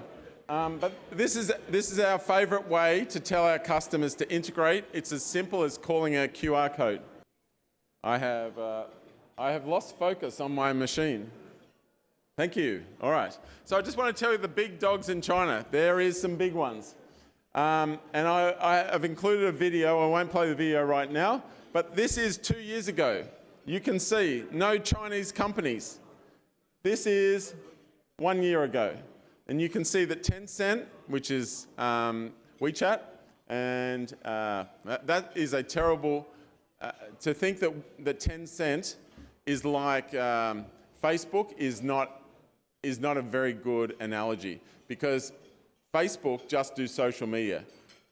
[SPEAKER 3] but this is our favourite way to tell our customers to integrate. It's as simple as calling a QR code. I have lost focus on my machine. Thank you. All right. So I just want to tell you the big dogs in China. There is some big ones. And I have included a video. I won't play the video right now, but this is 2 years ago. You can see no Chinese companies. This is 1 year ago. And you can see that Tencent, which is WeChat, and that is a terrible, to think that Tencent is like Facebook is not a very good analogy, because Facebook just do social media.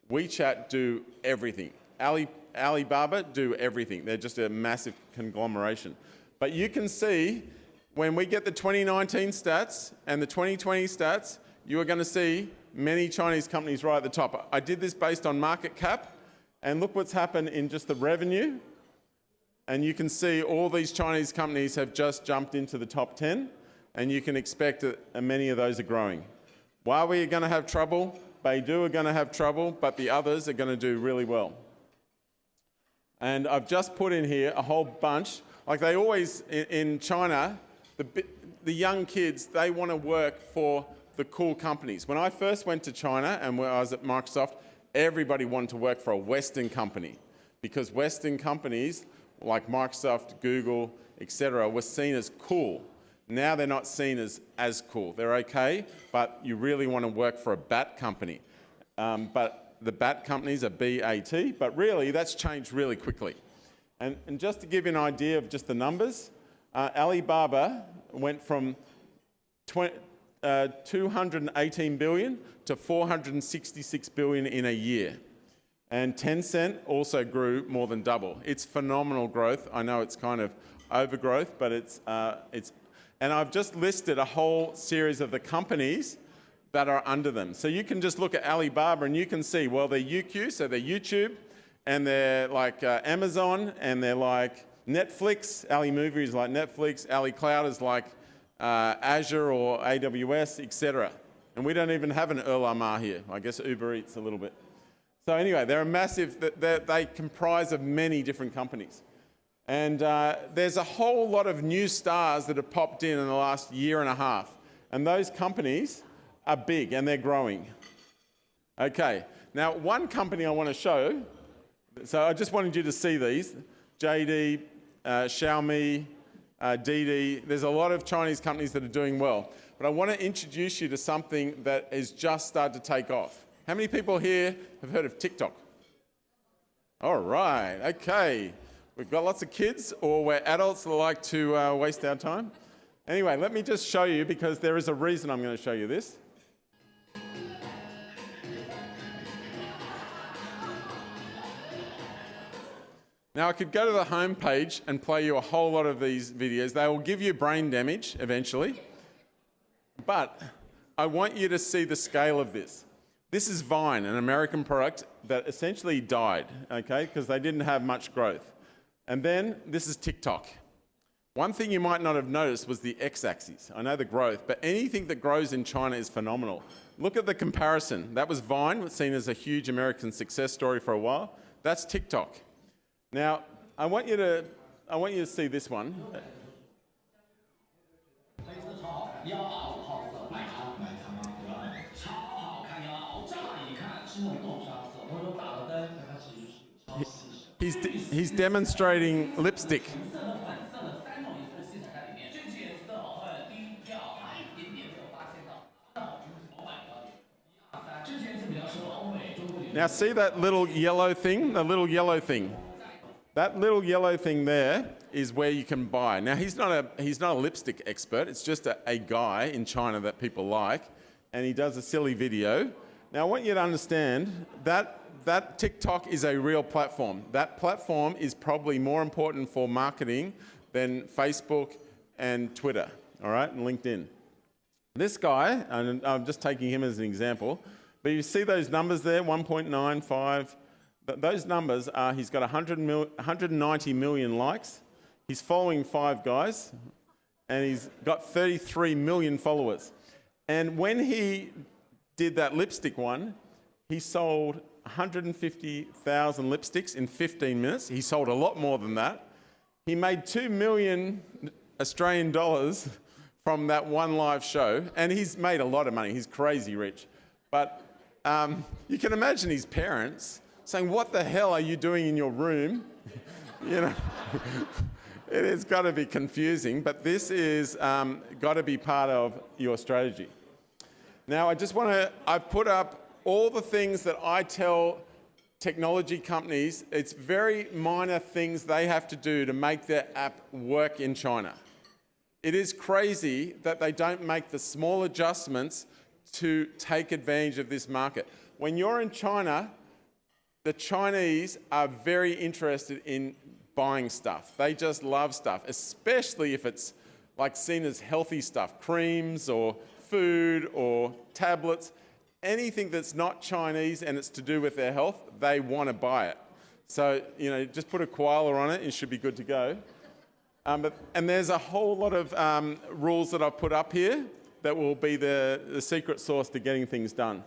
[SPEAKER 3] WeChat do everything. Alibaba do everything. They're just a massive conglomeration. But you can see when we get the 2019 stats and the 2020 stats, you are going to see many Chinese companies right at the top. I did this based on market cap, and look what's happened in just the revenue. And you can see all these Chinese companies have just jumped into the top 10, and you can expect that many of those are growing. Huawei are going to have trouble, Baidu are going to have trouble, but the others are going to do really well. And I've just put in here a whole bunch. Like they always, in China, the young kids, they want to work for the cool companies. When I first went to China and when I was at Microsoft, everybody wanted to work for a Western company, because Western companies like Microsoft, Google, etc., were seen as cool. Now they're not seen as cool. They're okay, but you really want to work for a BAT company. But the BAT companies are BAT, but really that's changed really quickly. And just to give you an idea of just the numbers, Alibaba went from 218 billion to 466 billion in a year. And Tencent also grew more than double. It's phenomenal growth. I know it's kind of overgrowth, but it's and I've just listed a whole series of the companies that are under them. So you can just look at Alibaba and you can see, well, they're UQ, so they're YouTube, and they're like Amazon, and they're like Netflix. Ali Movie is like Netflix. Ali Cloud is like Azure or AWS, etc. And we don't even have an Erlamar here. I guess Uber Eats a little bit. So anyway, they're a massive, they comprise of many different companies. And there's a whole lot of new stars that have popped in the last year and a half. And those companies are big and they're growing. Okay, now one company I want to show, so I just wanted you to see these, JD, Xiaomi, DiDi. There's a lot of Chinese companies that are doing well. But I want to introduce you to something that has just started to take off. How many people here have heard of TikTok? All right, okay. We've got lots of kids, or we're adults that like to waste our time. Anyway, let me just show you, because there is a reason I'm going to show you this. Now, I could go to the home page and play you a whole lot of these videos. They will give you brain damage eventually. But I want you to see the scale of this. This is Vine, an American product that essentially died, okay, because they didn't have much growth. And then this is TikTok. One thing you might not have noticed was the x-axis. I know the growth, but anything that grows in China is phenomenal. Look at the comparison. That was Vine, seen as a huge American success story for a while. That's TikTok. Now, I want you to I want you to see this one. He's demonstrating lipstick. Now see that little yellow thing? The little yellow thing. That little yellow thing there is where you can buy. Now he's not a lipstick expert. It's just a guy in China that people like, and he does a silly video. Now I want you to understand that TikTok is a real platform. That platform is probably more important for marketing than Facebook and Twitter, all right, and LinkedIn. This guy, and I'm just taking him as an example, but you see those numbers there, 1.95. Those numbers are, he's got 190 million likes. He's following 5 guys, and he's got 33 million followers. And when he did that lipstick one, he sold 150,000 lipsticks in 15 minutes. He sold a lot more than that. He made 2 million Australian dollars from that one live show, and he's made a lot of money. He's crazy rich. But you can imagine his parents saying, "What the hell are you doing in your room?" You know, it has got to be confusing, but this is got to be part of your strategy. Now, I've put up all the things that I tell technology companies. It's very minor things they have to do to make their app work in China. It is crazy that they don't make the small adjustments to take advantage of this market. When you're in China, the Chinese are very interested in buying stuff. They just love stuff, especially if it's like seen as healthy stuff, creams or food or tablets. Anything that's not Chinese and it's to do with their health, they want to buy it. So, you know, just put a koala on it and it should be good to go. And there's a whole lot of rules that I've put up here that will be the secret sauce to getting things done.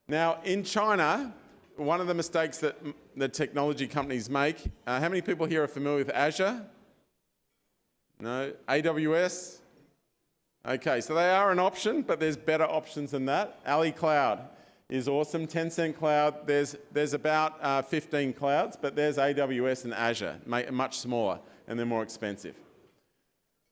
[SPEAKER 3] Now, in China, one of the mistakes that the technology companies make, how many people here are familiar with Azure? No? AWS? Okay, so they are an option, but there's better options than that. Ali Cloud is awesome. Tencent Cloud, there's about 15 clouds, but there's AWS and Azure, much smaller, and they're more expensive.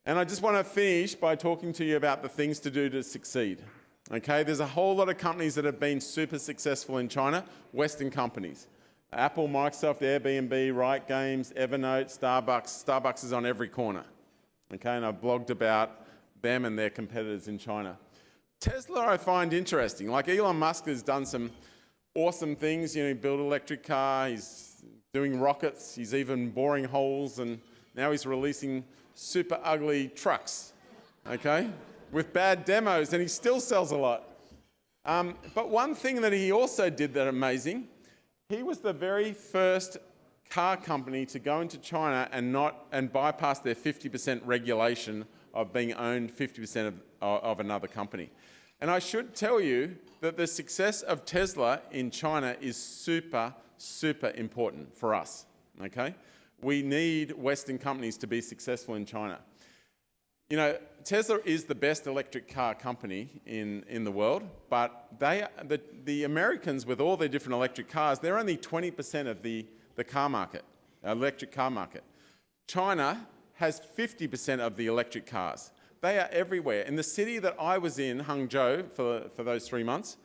[SPEAKER 3] And I just want to finish by talking to you about the things to do to succeed. Okay, there's a whole lot of companies that have been super successful in China, Western companies. Apple, Microsoft, Airbnb, Riot Games, Evernote, Starbucks. Starbucks is on every corner. Okay, and I've blogged about them and their competitors in China. Tesla I find interesting. Like Elon Musk has done some awesome things. You know, he built an electric car, he's doing rockets, he's even boring holes, and now he's releasing super ugly trucks, okay, with bad demos, and he still sells a lot. But one thing that he also did that amazing, he was the very first car company to go into China and bypass their 50% regulation of being owned 50% of another company. And I should tell you that the success of Tesla in China is super, super important for us, okay? We need Western companies to be successful in China. You know, Tesla is the best electric car company in the world, but the Americans, with all their different electric cars, they're only 20% of the car market, electric car market. China has 50% of the electric cars. They are everywhere. In the city that I was in, Hangzhou, for those 3 months,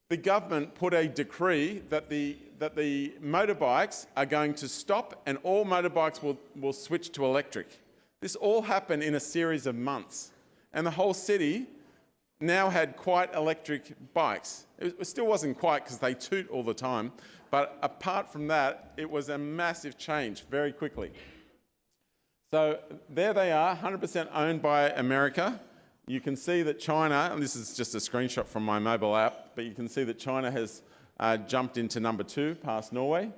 [SPEAKER 3] the government put a decree that the motorbikes are going to stop and all motorbikes will switch to electric. This all happened in a series of months. And the whole city now had quite electric bikes. It still wasn't quite because they toot all the time. But apart from that, it was a massive change very quickly. So there they are, 100% owned by America. You can see that China, and this is just a screenshot from my mobile app, but you can see that China has jumped into number 2 past Norway.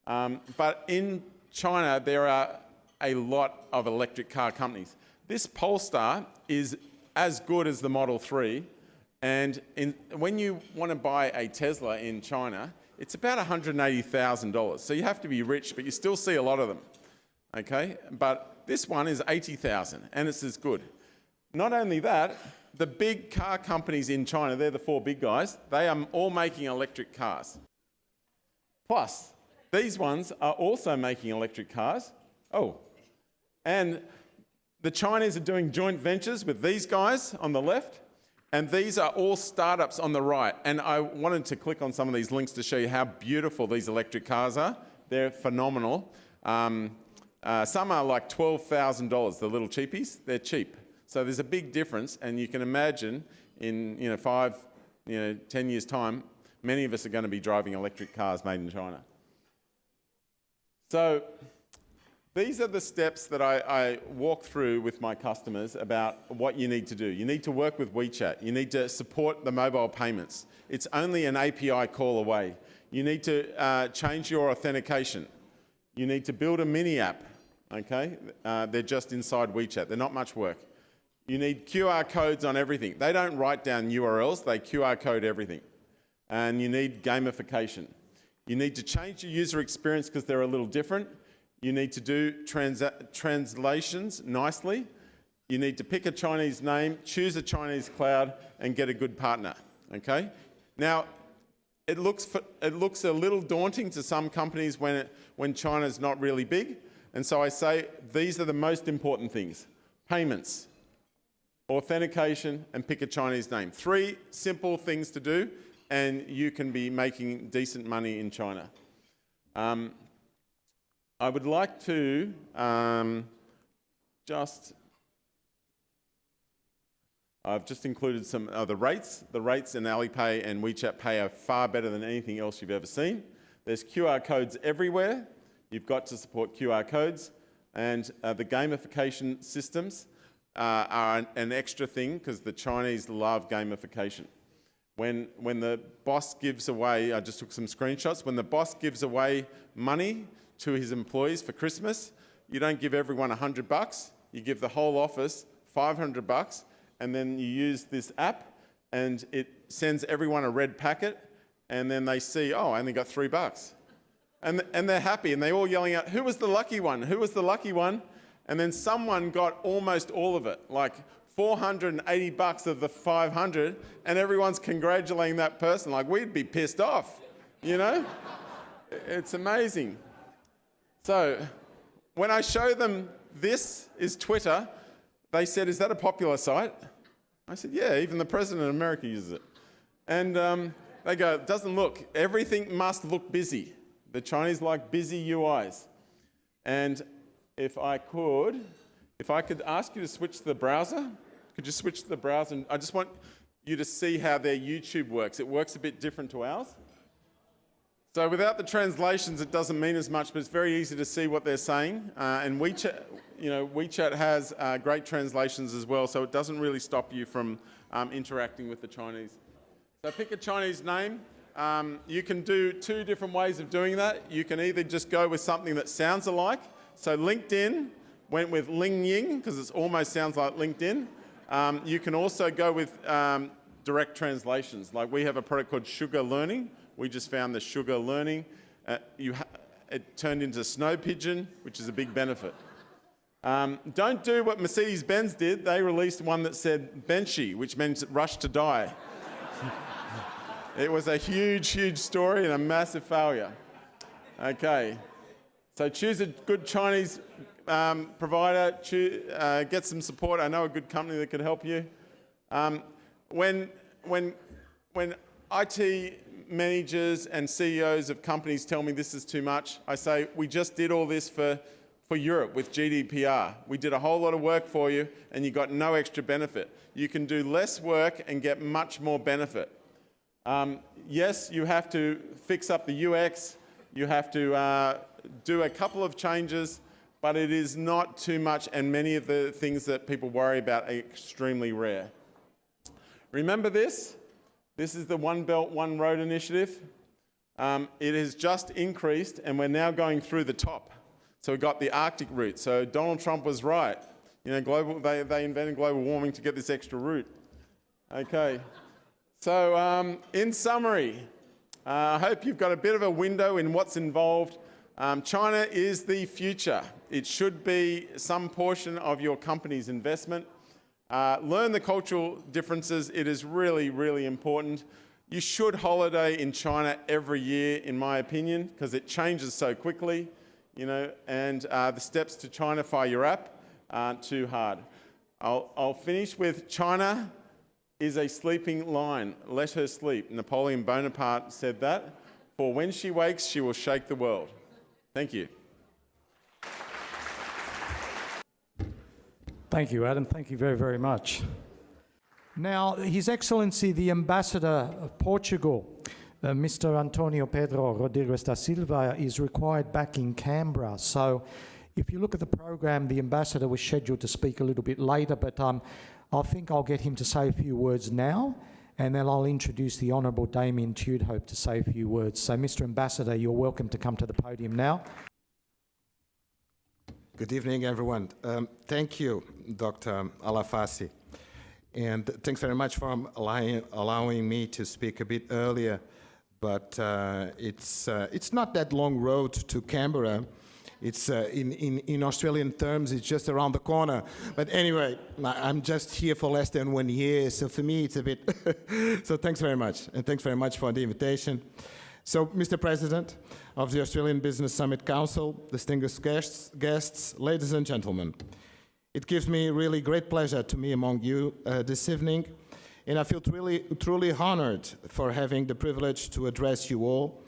[SPEAKER 3] But in China, there are a lot of electric car companies. This Polestar is as good as the Model 3, and when you want to buy a Tesla in China, it's about $180,000. So you have to be rich, but you still see a lot of them. okay? But this one is 80,000, and it's as good. Not only that, the big car companies in China, they're the four big guys, they are all making electric cars. Plus, these ones are also making electric cars. Oh, and the Chinese are doing joint ventures with these guys on the left, and these are all startups on the right. And I wanted to click on some of these links to show you how beautiful these electric cars are. They're phenomenal. Some are like $12,000, the little cheapies. They're cheap. So there's a big difference, and you can imagine in 10 years' time, many of us are going to be driving electric cars made in China. So these are the steps that I walk through with my customers about what you need to do. You need to work with WeChat. You need to support the mobile payments. It's only an API call away. You need to change your authentication. You need to build a mini app, okay? They're just inside WeChat. They're not much work. You need QR codes on everything. They don't write down URLs, they QR code everything. And you need gamification. You need to change your user experience because they're a little different. You need to do translations nicely. You need to pick a Chinese name, choose a Chinese cloud, and get a good partner, okay? Now, it looks a little daunting to some companies when China's not really big, and so I say these are the most important things. Payments, authentication, and pick a Chinese name. 3 simple things to do, and you can be making decent money in China. I would like to I've just included some of the rates. The rates in Alipay and WeChat Pay are far better than anything else you've ever seen. There's QR codes everywhere. You've got to support QR codes. And the gamification systems are an extra thing because the Chinese love gamification. When the boss gives away, I just took some screenshots, when the boss gives away money to his employees for Christmas, you don't give everyone $100, you give the whole office $500, and then you use this app, and it sends everyone a red packet, and then they see, oh, I only got $3. And they're happy, and they're all yelling out, who was the lucky one? Who was the lucky one? And then someone got almost all of it, like $480 of the 500, and everyone's congratulating that person. Like, we'd be pissed off, you know? It's amazing. So when I show them this is Twitter, they said, is that a popular site? I said, yeah, even the President of America uses it. And they go, it doesn't look. Everything must look busy. The Chinese like busy UIs. And if I could ask you to switch to the browser, could you switch to the browser? And I just want you to see how their YouTube works. It works a bit different to ours. So without the translations, it doesn't mean as much, but it's very easy to see what they're saying. And WeChat has great translations as well, so it doesn't really stop you from interacting with the Chinese. So pick a Chinese name. You can do 2 different ways of doing that. You can either just go with something that sounds alike. So LinkedIn went with Ling Ying because it almost sounds like LinkedIn. You can also go with direct translations. Like we have a product called Sugar Learning. We just found the Sugar Learning. It turned into Snow Pigeon, which is a big benefit. Don't do what Mercedes-Benz did. They released one that said Benchy, which means rush to die. It was a huge, huge story and a massive failure. Okay, so choose a good Chinese provider, get some support. I know a good company that could help you. When IT managers and CEOs of companies tell me this is too much, I say, we just did all this for Europe with GDPR. We did a whole lot of work for you and you got no extra benefit. You can do less work and get much more benefit. Yes, you have to fix up the UX, you have to do a couple of changes, but it is not too much, and many of the things that people worry about are extremely rare. Remember this? This is the One Belt, One Road initiative. It has just increased, and we're now going through the top. So we've got the Arctic route. So Donald Trump was right. You know, they invented global warming to get this extra route. Okay. So in summary, I hope you've got a bit of a window in what's involved. China is the future. It should be some portion of your company's investment. Learn the cultural differences. It is really, really important. You should holiday in China every year, in my opinion, because it changes so quickly, you know, and the steps to Chinify your app aren't too hard. I'll finish with China is a sleeping lion. Let her sleep. Napoleon Bonaparte said that. For when she wakes, she will shake the world. Thank you.
[SPEAKER 1] Thank you, Adam. Thank you very, very much. Now, His Excellency the Ambassador of Portugal, Mr. Antonio Pedro Rodrigues da Silva, is required back in Canberra. So if you look at the program, the Ambassador was scheduled to speak a little bit later, but I think I'll get him to say a few words now, and then I'll introduce the Honourable Damien Tudehope to say a few words. So, Mr. Ambassador, you're welcome to come to the podium now.
[SPEAKER 4] Good evening, everyone. Thank you, Dr. Alafassi. And thanks very much for allowing me to speak a bit earlier. But it's not that long road to Canberra. It's in Australian terms, it's just around the corner. But anyway, I'm just here for less than 1 year, so for me it's a bit. So thanks very much, and thanks very much for the invitation. So, Mr. President of the Australian Business Summit Council, distinguished guests, ladies and gentlemen, it gives me really great pleasure to be among you this evening, and I feel truly honored for having the privilege to address you all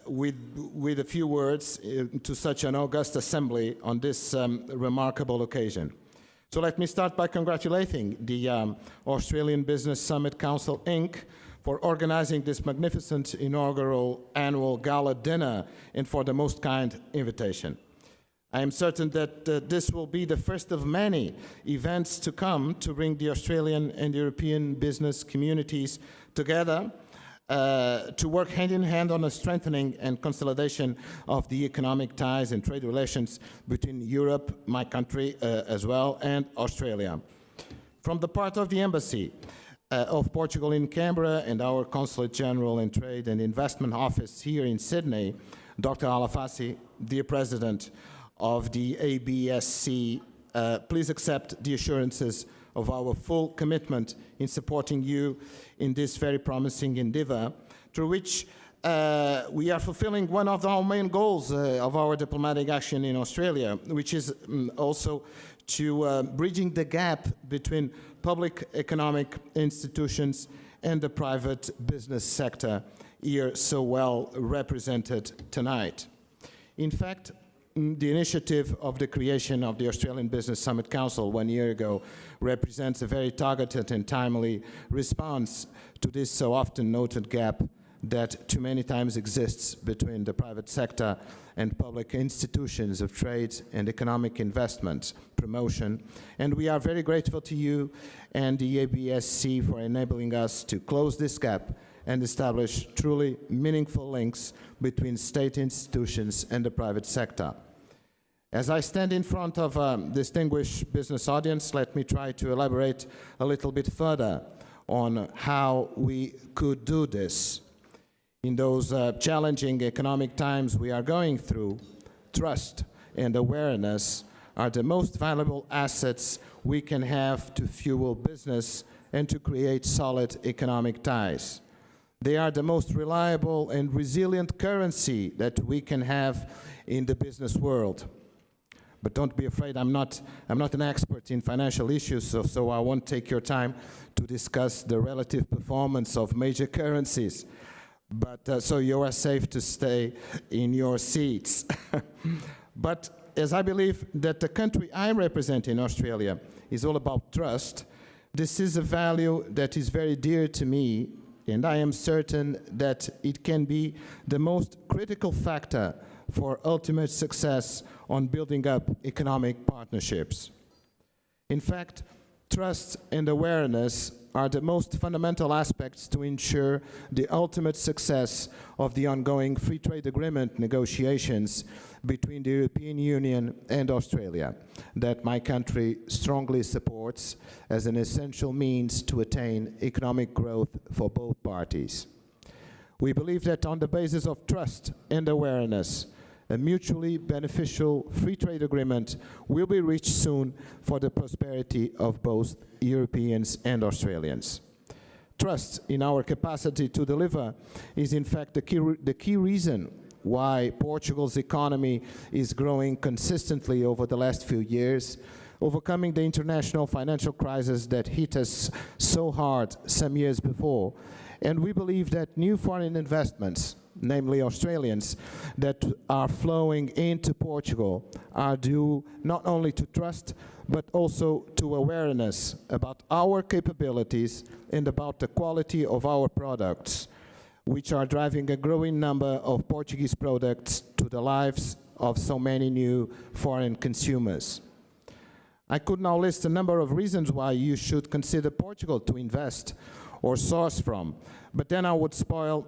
[SPEAKER 4] with a few words to such an august assembly on this remarkable occasion. So let me start by congratulating the Australian Business Summit Council, Inc., for organizing this magnificent inaugural annual gala dinner and for the most kind invitation. I am certain that this will be the first of many events to come to bring the Australian and European business communities together to work hand in hand on a strengthening and consolidation of the economic ties and trade relations between Europe, my country as well, and Australia. From the part of the Embassy of Portugal in Canberra and our Consulate General in Trade and Investment Office here in Sydney, Dr. Alafassi, dear President of the ABSC, please accept the assurances of our full commitment in supporting you in this very promising endeavor, through which we are fulfilling one of our main goals of our diplomatic action in Australia, which is also to bridging the gap between public economic institutions and the private business sector, here so well represented tonight. In fact, the initiative of the creation of the Australian Business Summit Council 1 year ago represents a very targeted and timely response to this so often noted gap that too many times exists between the private sector and public institutions of trade and economic investment promotion. And we are very grateful to you and the ABSC for enabling us to close this gap and establish truly meaningful links between state institutions and the private sector. As I stand in front of a distinguished business audience, let me try to elaborate a little bit further on how we could do this. In those challenging economic times we are going through, trust and awareness are the most valuable assets we can have to fuel business and to create solid economic ties. They are the most reliable and resilient currency that we can have in the business world. But don't be afraid, I'm not an expert in financial issues, so I won't take your time to discuss the relative performance of major currencies. But so you are safe to stay in your seats. But as I believe that the country I represent in Australia is all about trust, this is a value that is very dear to me, and I am certain that it can be the most critical factor for ultimate success on building up economic partnerships. In fact, trust and awareness are the most fundamental aspects to ensure the ultimate success of the ongoing free trade agreement negotiations between the European Union and Australia, that my country strongly supports as an essential means to attain economic growth for both parties. We believe that on the basis of trust and awareness, a mutually beneficial free trade agreement will be reached soon for the prosperity of both Europeans and Australians. Trust in our capacity to deliver is in fact the key reason why Portugal's economy is growing consistently over the last few years, overcoming the international financial crisis that hit us so hard some years before. And we believe that new foreign investments, namely Australians, that are flowing into Portugal are due not only to trust, but also to awareness about our capabilities and about the quality of our products, which are driving a growing number of Portuguese products to the lives of so many new foreign consumers. I could now list a number of reasons why you should consider Portugal to invest or source from, but then I would spoil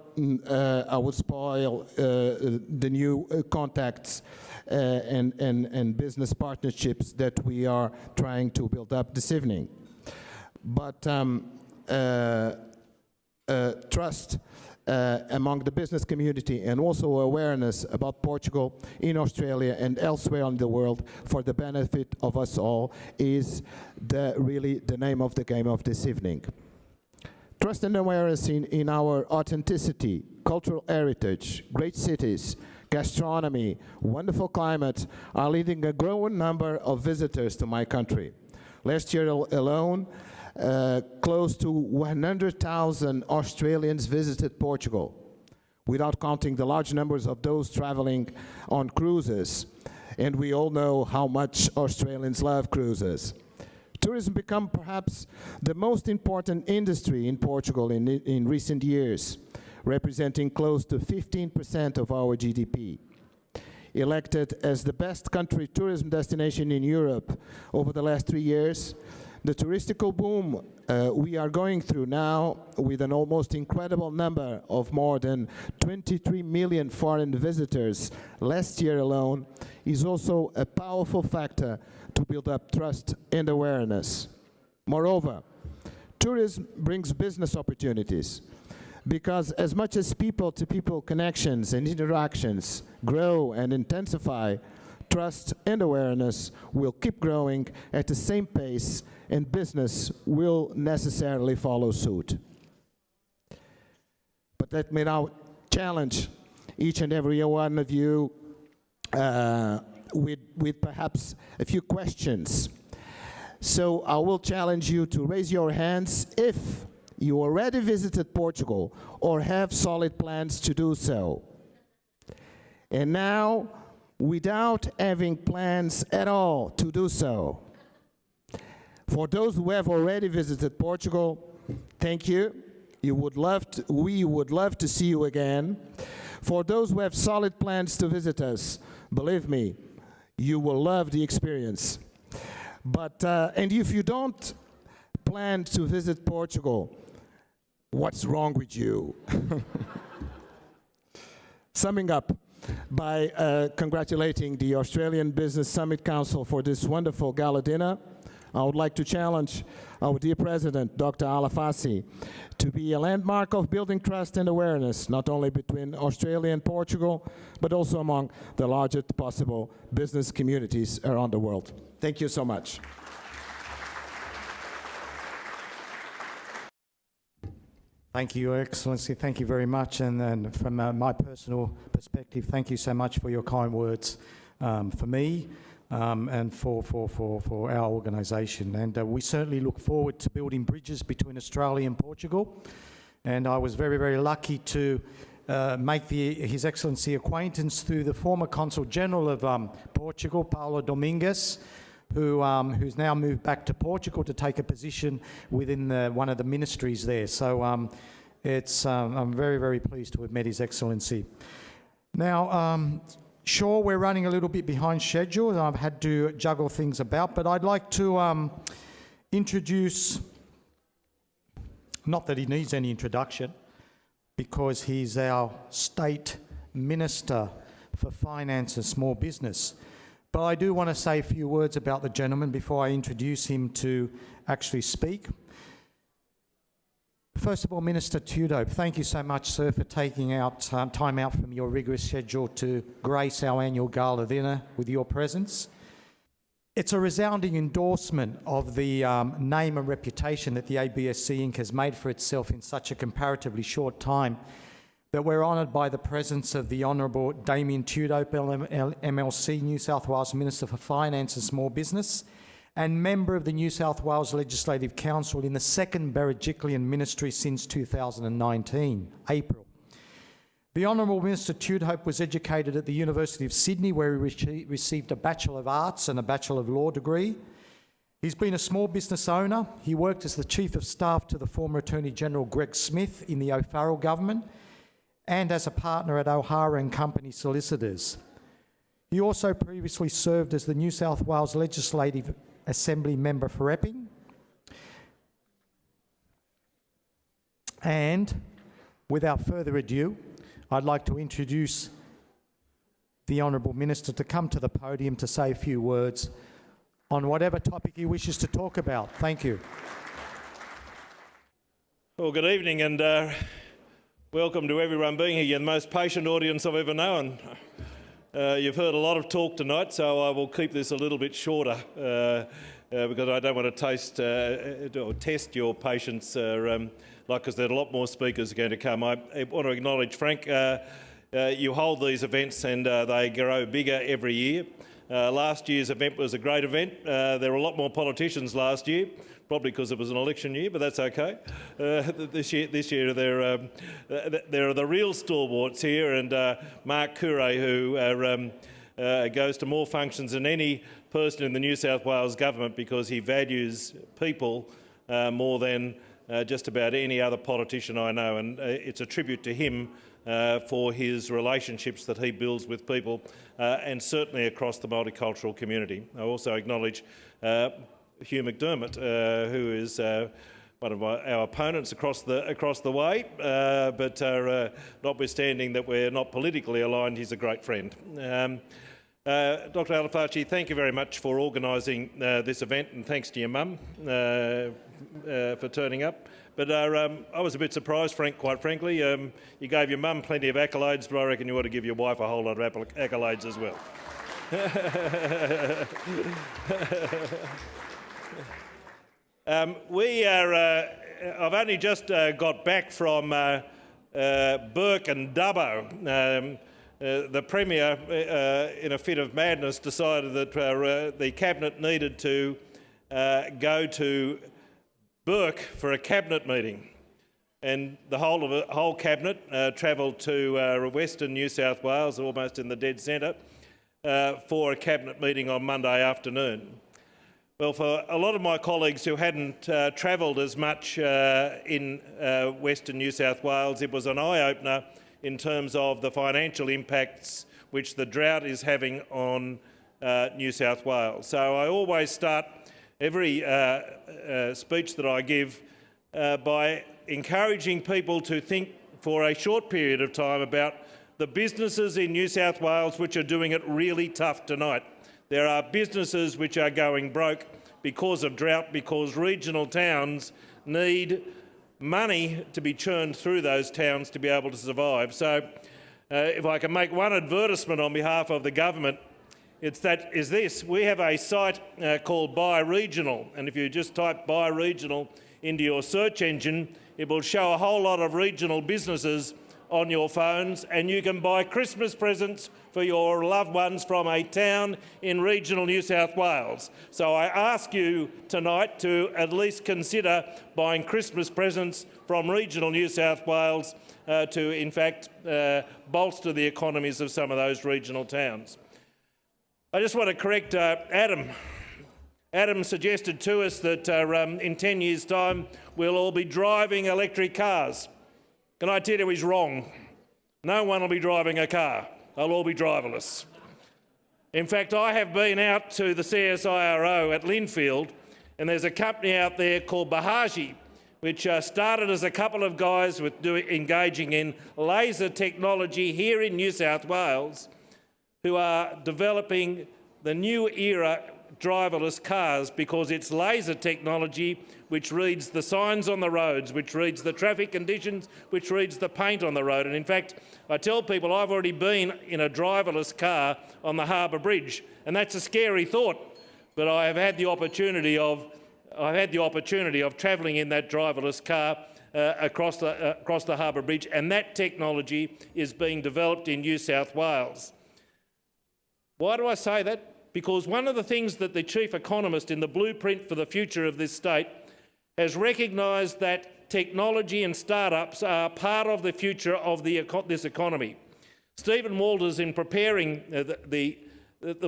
[SPEAKER 4] the new contacts and business partnerships that we are trying to build up this evening. But trust among the business community and also awareness about Portugal in Australia and elsewhere in the world for the benefit of us all is really the name of the game of this evening. Trust and awareness in our authenticity, cultural heritage, great cities, gastronomy, wonderful climate are leading a growing number of visitors to my country. Last year alone, close to 100,000 Australians visited Portugal, without counting the large numbers of those traveling on cruises. And we all know how much Australians love cruises. Tourism became perhaps the most important industry in Portugal in recent years, representing close to 15% of our GDP. Elected as the best country tourism destination in Europe over the last 3 years, the touristical boom we are going through now, with an almost incredible number of more than 23 million foreign visitors last year alone, is also a powerful factor to build up trust and awareness. Moreover, tourism brings business opportunities, because as much as people-to-people connections and interactions grow and intensify, trust and awareness will keep growing at the same pace, and business will necessarily follow suit. But let me now challenge each and every one of you with perhaps a few questions. So I will challenge you to raise your hands if you already visited Portugal or have solid plans to do so. And now, without having plans at all to do so, for those who have already visited Portugal, thank you. We would love to see you again. For those who have solid plans to visit us, believe me, you will love the experience. But and if you don't plan to visit Portugal, what's wrong with you? Summing up by congratulating the Australian Business Summit Council for this wonderful gala dinner, I would like to challenge our dear President, Dr. Alafassi, to be a landmark of building trust and awareness, not only between Australia and Portugal, but also among the largest possible business communities around the world. Thank you so much.
[SPEAKER 1] Thank you, Your Excellency. Thank you very much. And from my personal perspective, thank you so much for your kind words for me and for our organisation. And we certainly look forward to building bridges between Australia and Portugal. And I was very, very lucky to make His Excellency acquaintance through the former Consul General of Portugal, Paulo Domingues, who's now moved back to Portugal to take a position within one of the ministries there. So I'm very, very pleased to have met His Excellency. Now, sure, we're running a little bit behind schedule, and I've had to juggle things about, but I'd like to introduce, not that he needs any introduction, because he's our State Minister for Finance and Small Business. But I do want to say a few words about the gentleman before I introduce him to actually speak. First of all, Minister Tudehope, thank you so much, sir, for taking out time out from your rigorous schedule to grace our annual gala dinner with your presence. It's a resounding endorsement of the name and reputation that the ABSC Inc. has made for itself in such a comparatively short time that we're honoured by the presence of the Honourable Damien Tudehope, MLC, New South Wales Minister for Finance and Small Business, and member of the New South Wales Legislative Council in the second Berejiklian ministry since 2019, April. The Honourable Minister Tudehope was educated at the University of Sydney, where he received a Bachelor of Arts and a Bachelor of Law degree. He's been a small business owner. He worked as the Chief of Staff to the former Attorney General Greg Smith in the O'Farrell government and as a partner at O'Hara and Company Solicitors. He also previously served as the New South Wales Legislative Assembly member for Epping. And without further ado, I'd like to introduce the Honourable Minister to come to the podium to say a few words on whatever topic he wishes to talk about. Thank you.
[SPEAKER 5] Well, good evening and welcome to everyone being here. You're the most patient audience I've ever known. You've heard a lot of talk tonight, so I will keep this a little bit shorter because I don't want to test your patience, because there are a lot more speakers going to come. I want to acknowledge, Frank, you hold these events and they grow bigger every year. Last year's event was a great event. There were a lot more politicians last year, probably because it was an election year, but that's okay. This year there are the real stalwarts here, and Mark Curre, who goes to more functions than any person in the New South Wales government because he values people more than just about any other politician I know, and it's a tribute to him for his relationships that he builds with people and certainly across the multicultural community. I also acknowledge Hugh McDermott, who is one of our opponents across the way, but notwithstanding that we're not politically aligned, he's a great friend. Dr. Alafaci, thank you very much for organising this event, and thanks to your mum for turning up. But I was a bit surprised, Frank, quite frankly. You gave your mum plenty of accolades, but I reckon you ought to give your wife a whole lot of accolades as well. I've only just got back from Burke and Dubbo. The Premier, in a fit of madness, decided that the Cabinet needed to go to Burke for a Cabinet meeting. And the whole Cabinet travelled to Western New South Wales, almost in the dead centre, for a Cabinet meeting on Monday afternoon. Well, for a lot of my colleagues who hadn't travelled as much in Western New South Wales, it was an eye-opener in terms of the financial impacts which the drought is having on New South Wales. So I always start every speech that I give by encouraging people to think for a short period of time about the businesses in New South Wales which are doing it really tough tonight. There are businesses which are going broke because of drought, because regional towns need money to be churned through those towns to be able to survive. So if I can make one advertisement on behalf of the government, is this. We have a site called Buy Regional, and if you just type Buy Regional into your search engine, it will show a whole lot of regional businesses on your phones, and you can buy Christmas presents for your loved ones from a town in regional New South Wales. So I ask you tonight to at least consider buying Christmas presents from regional New South Wales to, in fact, bolster the economies of some of those regional towns. I just want to correct Adam. Adam suggested to us that in 10 years' time we'll all be driving electric cars. Can I tell you he's wrong? No one will be driving a car. They'll all be driverless. In fact, I have been out to the CSIRO at Linfield, and there's a company out there called Bahaji, which started as a couple of guys engaging in laser technology here in New South Wales, who are developing the new era driverless cars because it's laser technology which reads the signs on the roads, which reads the traffic conditions, which reads the paint on the road. And in fact, I tell people I've already been in a driverless car on the Harbour Bridge, and that's a scary thought. But I have had the opportunity of travelling in that driverless car across the Harbour Bridge, and that technology is being developed in New South Wales. Why do I say that? Because one of the things that the chief economist in the blueprint for the future of this state has recognised that technology and startups are part of the future of this economy. Stephen Walters, in preparing the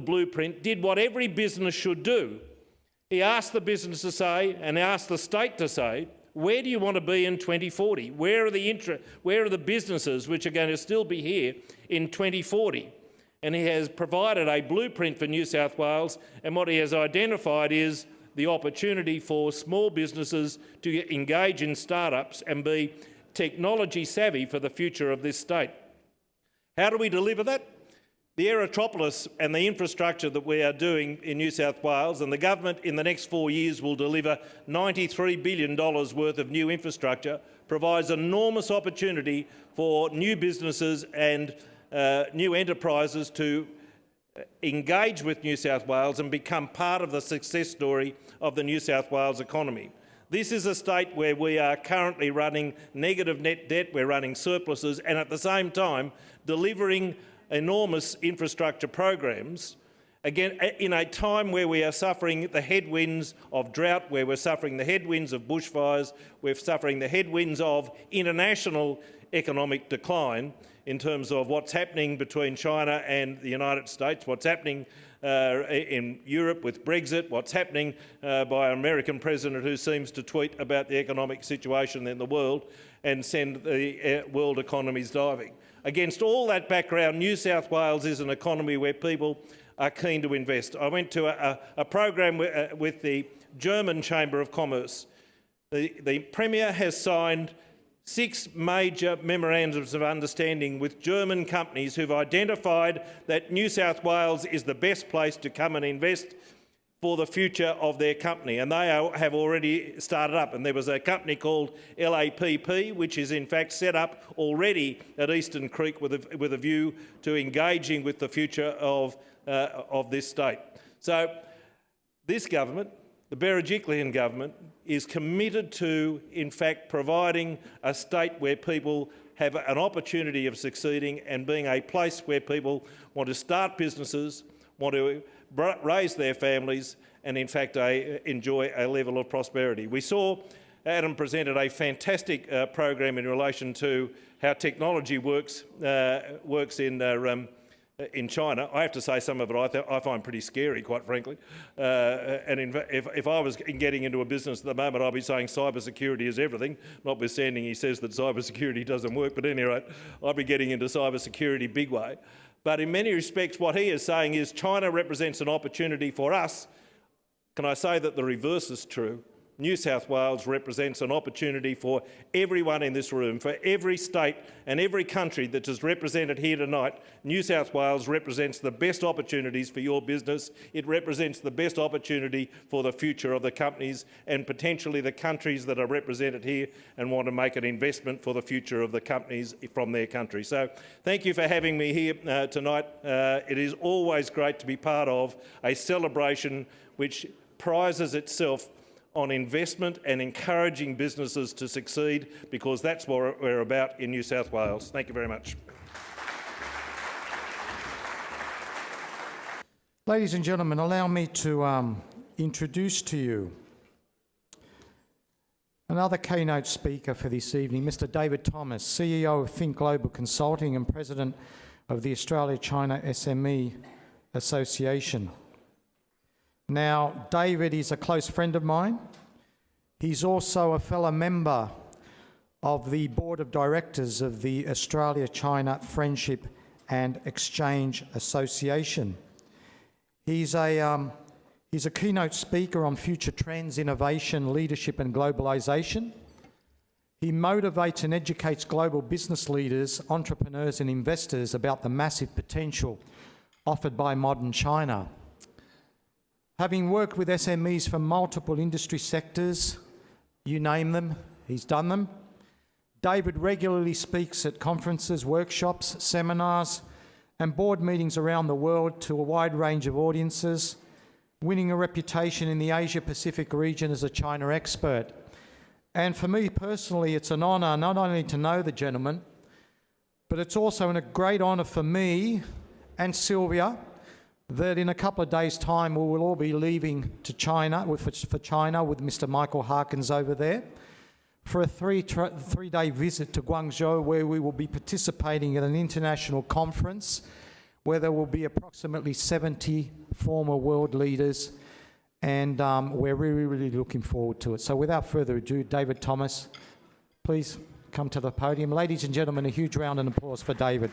[SPEAKER 5] blueprint, did what every business should do. He asked the business to say, and asked the state to say, where do you want to be in 2040? Where are the businesses which are going to still be here in 2040? And he has provided a blueprint for New South Wales, and what he has identified is the opportunity for small businesses to engage in startups and be technology savvy for the future of this state. How do we deliver that? The Aerotropolis and the infrastructure that we are doing in New South Wales, and the government in the next 4 years will deliver $93 billion worth of new infrastructure, provides enormous opportunity for new businesses and new enterprises to engage with New South Wales and become part of the success story of the New South Wales economy. This is a state where we are currently running negative net debt, we're running surpluses, and at the same time delivering enormous infrastructure programs, again, in a time where we are suffering the headwinds of drought, where we're suffering the headwinds of bushfires, we're suffering the headwinds of international economic decline in terms of what's happening between China and the United States, what's happening in Europe with Brexit, what's happening by an American president who seems to tweet about the economic situation in the world and send the world economies diving. Against all that background, New South Wales is an economy where people are keen to invest. I went to a program with the German Chamber of Commerce. The Premier has signed 6 major memorandums of understanding with German companies who've identified that New South Wales is the best place to come and invest for the future of their company, and they have already started up. And there was a company called LAPP, which is in fact set up already at Eastern Creek with a view to engaging with the future of this state. So this government, the Berejiklian government, is committed to, in fact, providing a state where people have an opportunity of succeeding and being a place where people want to start businesses, want to raise their families and, in fact, enjoy a level of prosperity. We saw Adam presented a fantastic program in relation to how technology works in China. I have to say some of it I find pretty scary, quite frankly. And if I was getting into a business at the moment, I'd be saying cybersecurity is everything, notwithstanding he says that cybersecurity doesn't work. But at any rate, I'd be getting into cybersecurity big way. But in many respects, what he is saying is China represents an opportunity for us. Can I say that the reverse is true? New South Wales represents an opportunity for everyone in this room, for every state and every country that is represented here tonight. New South Wales represents the best opportunities for your business. It represents the best opportunity for the future of the companies and potentially the countries that are represented here and want to make an investment for the future of the companies from their country. So thank you for having me here tonight. It is always great to be part of a celebration which prizes itself on investment and encouraging businesses to succeed, because that's what we're about in New South Wales. Thank you very much.
[SPEAKER 1] Ladies and gentlemen, allow me to introduce to you another keynote speaker for this evening, Mr. David Thomas, CEO of Think Global Consulting and President of the Australia-China SME Association. Now, David is a close friend of mine. He's also a fellow member of the Board of Directors of the Australia-China Friendship and Exchange Association. He's a keynote speaker on future trends, innovation, leadership and globalisation. He motivates and educates global business leaders, entrepreneurs and investors about the massive potential offered by modern China. Having worked with SMEs from multiple industry sectors, you name them, he's done them. David regularly speaks at conferences, workshops, seminars, and board meetings around the world to a wide range of audiences, winning a reputation in the Asia-Pacific region as a China expert. And for me personally, it's an honour not only to know the gentleman, but it's also a great honour for me and Sylvia that in a couple of days' time we will all be leaving to China, for China with Mr. Michael Harkins over there, for a three-day visit to Guangzhou, where we will be participating in an international conference where there will be approximately 70 former world leaders, and we're really, really looking forward to it. So without further ado, David Thomas, please come to the podium. Ladies and gentlemen, a huge round of applause for David.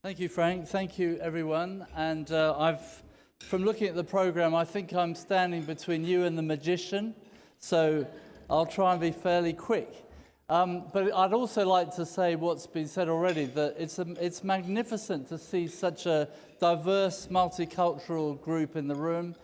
[SPEAKER 6] Thank you, Frank. Thank you, everyone. And from looking at the program, I think I'm standing between you and the magician, so I'll try and be fairly quick. But I'd also like to say what's been said already, that it's magnificent to see such a diverse, multicultural group in the room.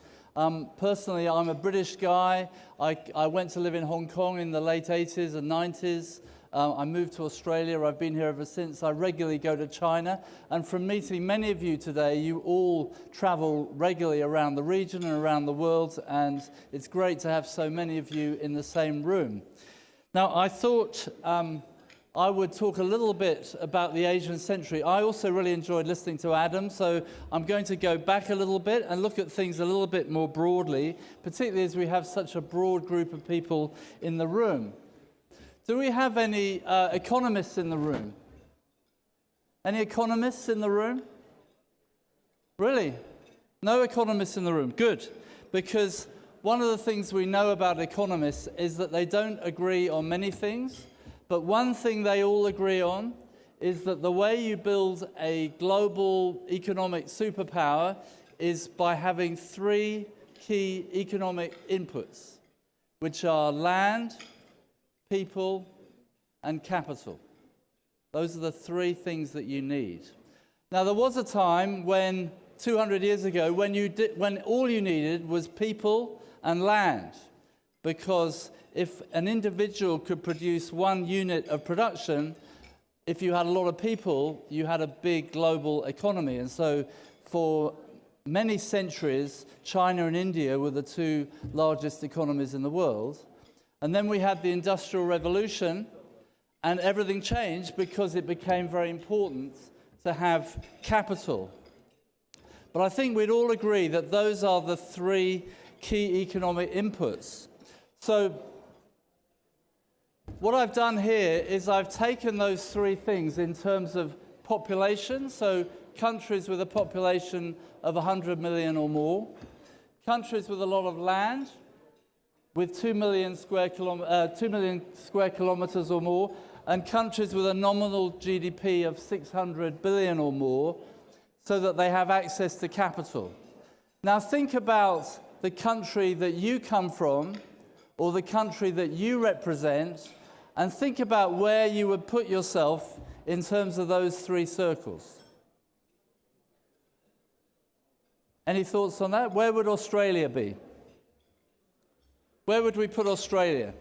[SPEAKER 6] Personally, I'm a British guy. I went to live in Hong Kong in the late 80s and 90s. I moved to Australia. I've been here ever since. I regularly go to China. And from meeting many of you today, you all travel regularly around the region and around the world, and it's great to have so many of you in the same room. Now, I thought I would talk a little bit about the Asian century. I also really enjoyed listening to Adam, so I'm going to go back a little bit and look at things a little bit more broadly, particularly as we have such a broad group of people in the room. Do we have any economists in the room? Any economists in the room? Really? No economists in the room. Good. Because one of the things we know about economists is that they don't agree on many things, but one thing they all agree on is that the way you build a global economic superpower is by having three key economic inputs, which are land, people, and capital. Those are the three things that you need. Now, there was a time when, 200 years ago, when all you needed was people and land, because if an individual could produce one unit of production, if you had a lot of people, you had a big global economy. And so for many centuries, China and India were the two largest economies in the world. And then we had the Industrial Revolution, and everything changed because it became very important to have capital. But I think we'd all agree that those are the three key economic inputs. So what I've done here is I've taken those three things in terms of population, so countries with a population of 100 million or more, countries with a lot of land, with 2 million square kilometers or more, and countries with a nominal GDP of 600 billion or more, so that they have access to capital. Now think about the country that you come from, or the country that you represent, and think about where you would put yourself in terms of those three circles. Any thoughts on that? Where would Australia be? Where would we put Australia?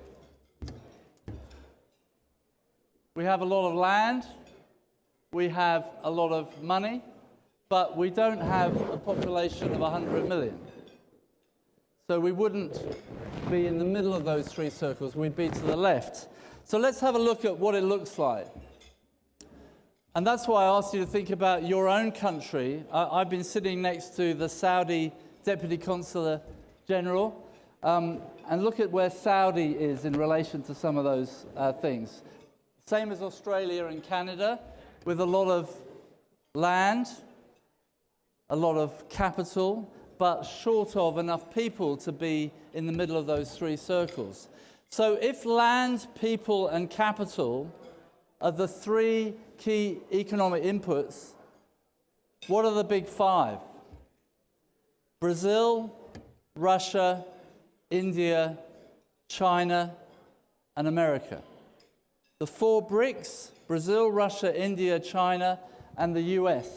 [SPEAKER 6] We have a lot of land, we have a lot of money, but we don't have a population of 100 million. So we wouldn't be in the middle of those three circles, we'd be to the left. So let's have a look at what it looks like. And that's why I asked you to think about your own country. I've been sitting next to the Saudi Deputy Consular General, and look at where Saudi is in relation to some of those things. Same as Australia and Canada, with a lot of land, a lot of capital, but short of enough people to be in the middle of those three circles. So if land, people, and capital are the three key economic inputs, what are the big five? Brazil, Russia, India, China, and America. The four BRICS, Brazil, Russia, India, China, and the US.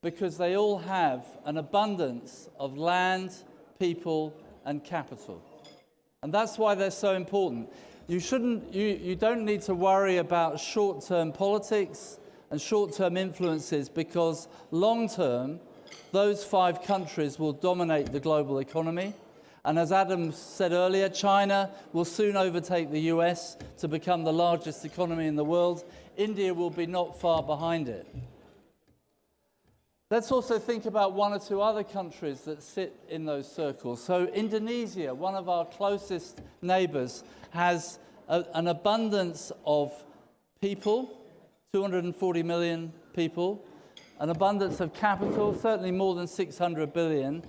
[SPEAKER 6] because they all have an abundance of land, people, and capital. And that's why they're so important. You don't need to worry about short-term politics and short-term influences, because long-term, those 5 countries will dominate the global economy. And as Adam said earlier, China will soon overtake the US to become the largest economy in the world. India will be not far behind it. Let's also think about 1 or 2 other countries that sit in those circles. So Indonesia, one of our closest neighbours, has an abundance of people, 240 million people, an abundance of capital, certainly more than 600 billion,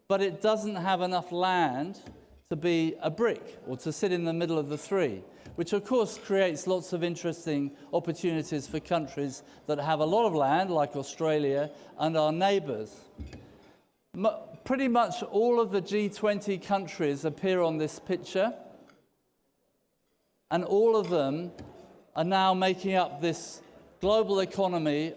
[SPEAKER 6] but it doesn't have enough land to be a brick or to sit in the middle of the 3, which of course creates lots of interesting opportunities for countries that have a lot of land, like Australia and our neighbours. Pretty much all of the G20 countries appear on this picture, and all of them are now making up this global economy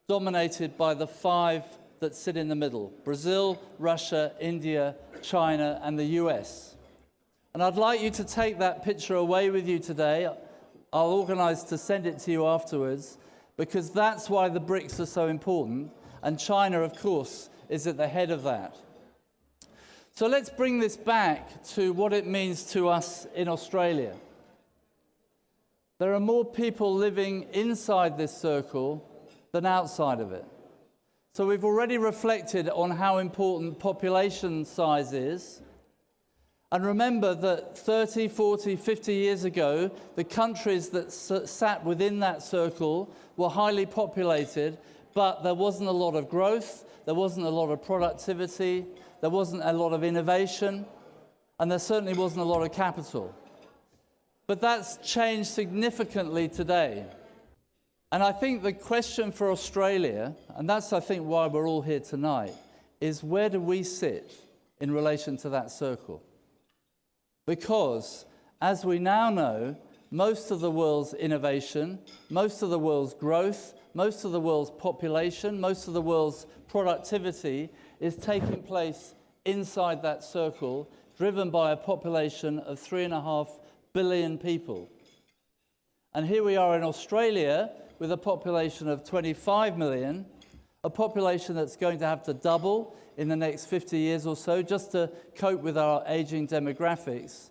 [SPEAKER 6] dominated by the 5 that sit in the middle: Brazil, Russia, India, China, and the US. And I'd like you to take that picture away with you today. I'll organise to send it to you afterwards, because that's why the BRICS are so important, and China, of course, is at the head of that. So let's bring this back to what it means to us in Australia. There are more people living inside this circle than outside of it. So we've already reflected on how important population size is. And remember that 30, 40, 50 years ago, the countries that sat within that circle were highly populated, but there wasn't a lot of growth, there wasn't a lot of productivity, there wasn't a lot of innovation, and there certainly wasn't a lot of capital. But that's changed significantly today. And I think the question for Australia, and that's I think why we're all here tonight, is where do we sit in relation to that circle? Because, as we now know, most of the world's innovation, most of the world's growth, most of the world's population, most of the world's productivity is taking place inside that circle, driven by a population of 3.5 billion people. And here we are in Australia with a population of 25 million, a population that's going to have to double in the next 50 years or so just to cope with our aging demographics.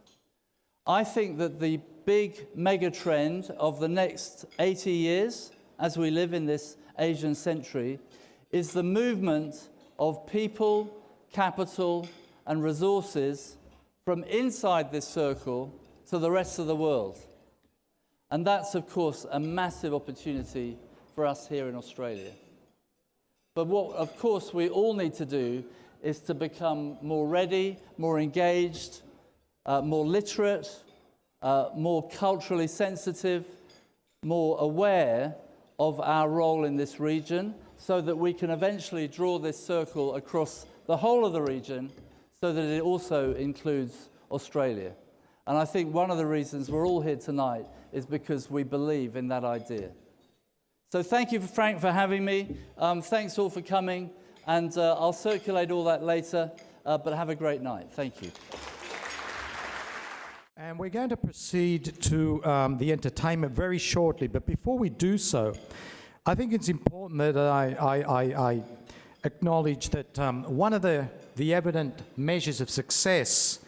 [SPEAKER 6] I think that the big mega trend of the next 80 years, as we live in this Asian century, is the movement of people, capital, and resources from inside this circle to the rest of the world. And that's, of course, a massive opportunity for us here in Australia. But what, of course, we all need to do is to become more ready, more engaged, more literate, more culturally sensitive, more aware of our role in this region, so that we can eventually draw this circle across the whole of the region, so that it also includes Australia. And I think one of the reasons we're all here tonight is because we believe in that idea. So thank you, Frank, for having me. Thanks all for coming, and I'll circulate all that later, but have a great night. Thank you.
[SPEAKER 1] And we're going to proceed to the entertainment very shortly, but before we do so, I think it's important that I acknowledge that one of the evident measures of success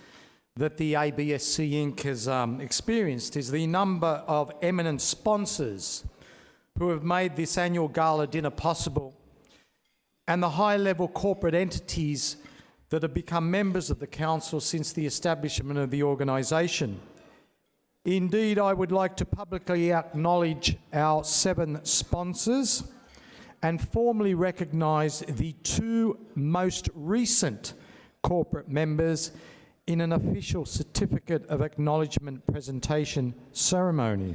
[SPEAKER 1] that the ABSC Inc. has experienced is the number of eminent sponsors who have made this annual gala dinner possible, and the high-level corporate entities that have become members of the Council since the establishment of the organisation. Indeed, I would like to publicly acknowledge our 7 sponsors and formally recognise the 2 most recent corporate members in an official certificate of acknowledgement presentation ceremony.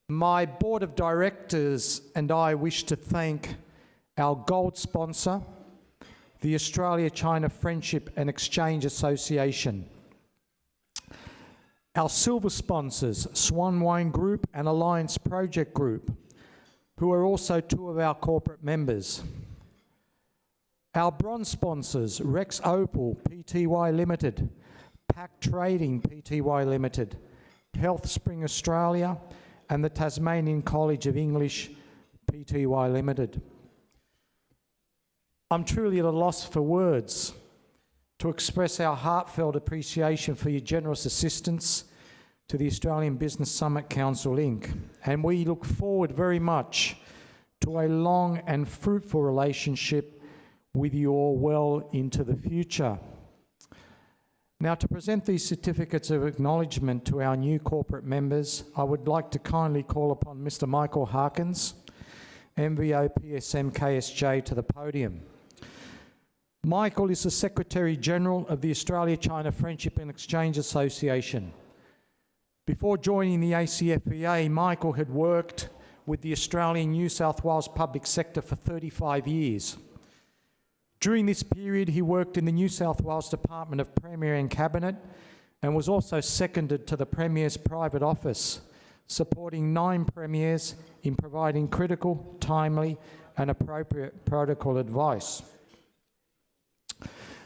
[SPEAKER 1] My board of directors and I wish to thank our gold sponsor, the Australia-China Friendship and Exchange Association, our silver sponsors, Swan Wine Group and Alliance Project Group, who are also two of our corporate members. Our bronze sponsors, Rex Opal Pty Limited, Pack Trading Pty Limited, Health Spring Australia, and the Tasmanian College of English Pty Limited. I'm truly at a loss for words to express our heartfelt appreciation for your generous assistance to the Australian Business Summit Council Inc. And we look forward very much to a long and fruitful relationship with you all well into the future. Now, to present these certificates of acknowledgement to our new corporate members, I would like to kindly call upon Mr. Michael Harkins, MVO PSM KSJ, to the podium. Michael is the Secretary General of the Australia-China Friendship and Exchange Association. Before joining the ACFEA, Michael had worked with the Australian New South Wales public sector for 35 years. During this period, he worked in the New South Wales Department of Premier and Cabinet and was also seconded to the Premier's private office, supporting 9 Premiers in providing critical, timely and appropriate protocol advice.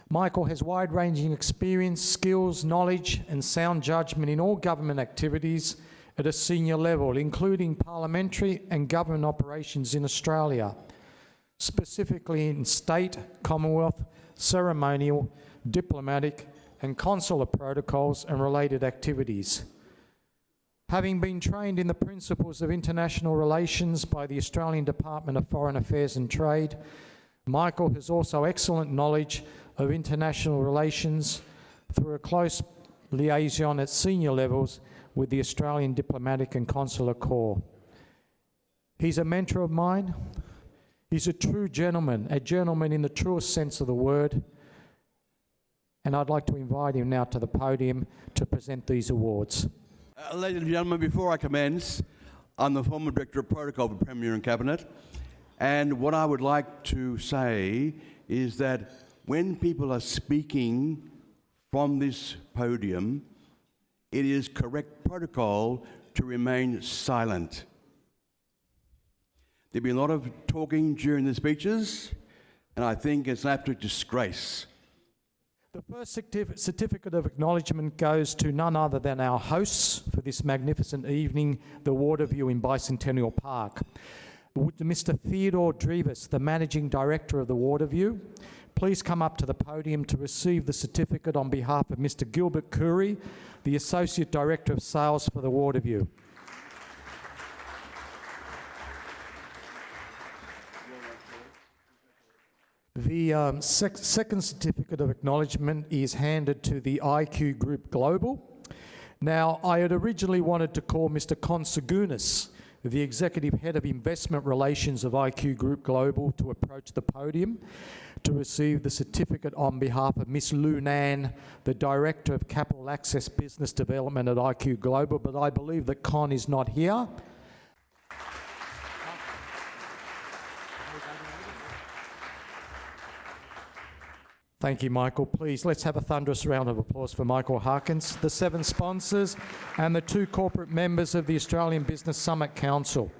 [SPEAKER 1] Michael has wide-ranging experience, skills, knowledge and sound judgment in all government activities at a senior level, including parliamentary and government operations in Australia, specifically in state, Commonwealth, ceremonial, diplomatic and consular protocols and related activities. Having been trained in the principles of international relations by the Australian Department of Foreign Affairs and Trade, Michael has also excellent knowledge of international relations through a close liaison at senior levels with the Australian Diplomatic and Consular Corps. He's a mentor of mine. He's a true gentleman in the truest sense of the word. And I'd like to invite him now to the podium to present these awards.
[SPEAKER 7] Ladies and gentlemen, before I commence, I'm the former Director of Protocol for Premier and Cabinet. And what I would like to say is that when people are speaking from this podium, it is correct protocol to remain silent. There'll be a lot of talking during the speeches, and I think it's an absolute disgrace.
[SPEAKER 1] The first certificate of acknowledgement goes to none other than our hosts for this magnificent evening, the Waterview in Bicentennial Park. Mr. Theodore Rodrigues, the Managing Director of the Waterview, please come up to the podium to receive the certificate on behalf of Mr. Gilbert Curry, the Associate Director of Sales for the Waterview. The second certificate of acknowledgement is handed to the IQ Group Global. Now, I had originally wanted to call Mr. Consagunis, the Executive Head of Investment Relations of IQ Group Global, to approach the podium to receive the certificate on behalf of Miss Lou Nan, the Director of Capital Access Business Development at IQ Global, but I believe that Con is not here. Thank you, Michael. Please, let's have a thunderous round of applause for Michael Harkins, the 7 sponsors and the 2 corporate members of the Australian Business Summit Council.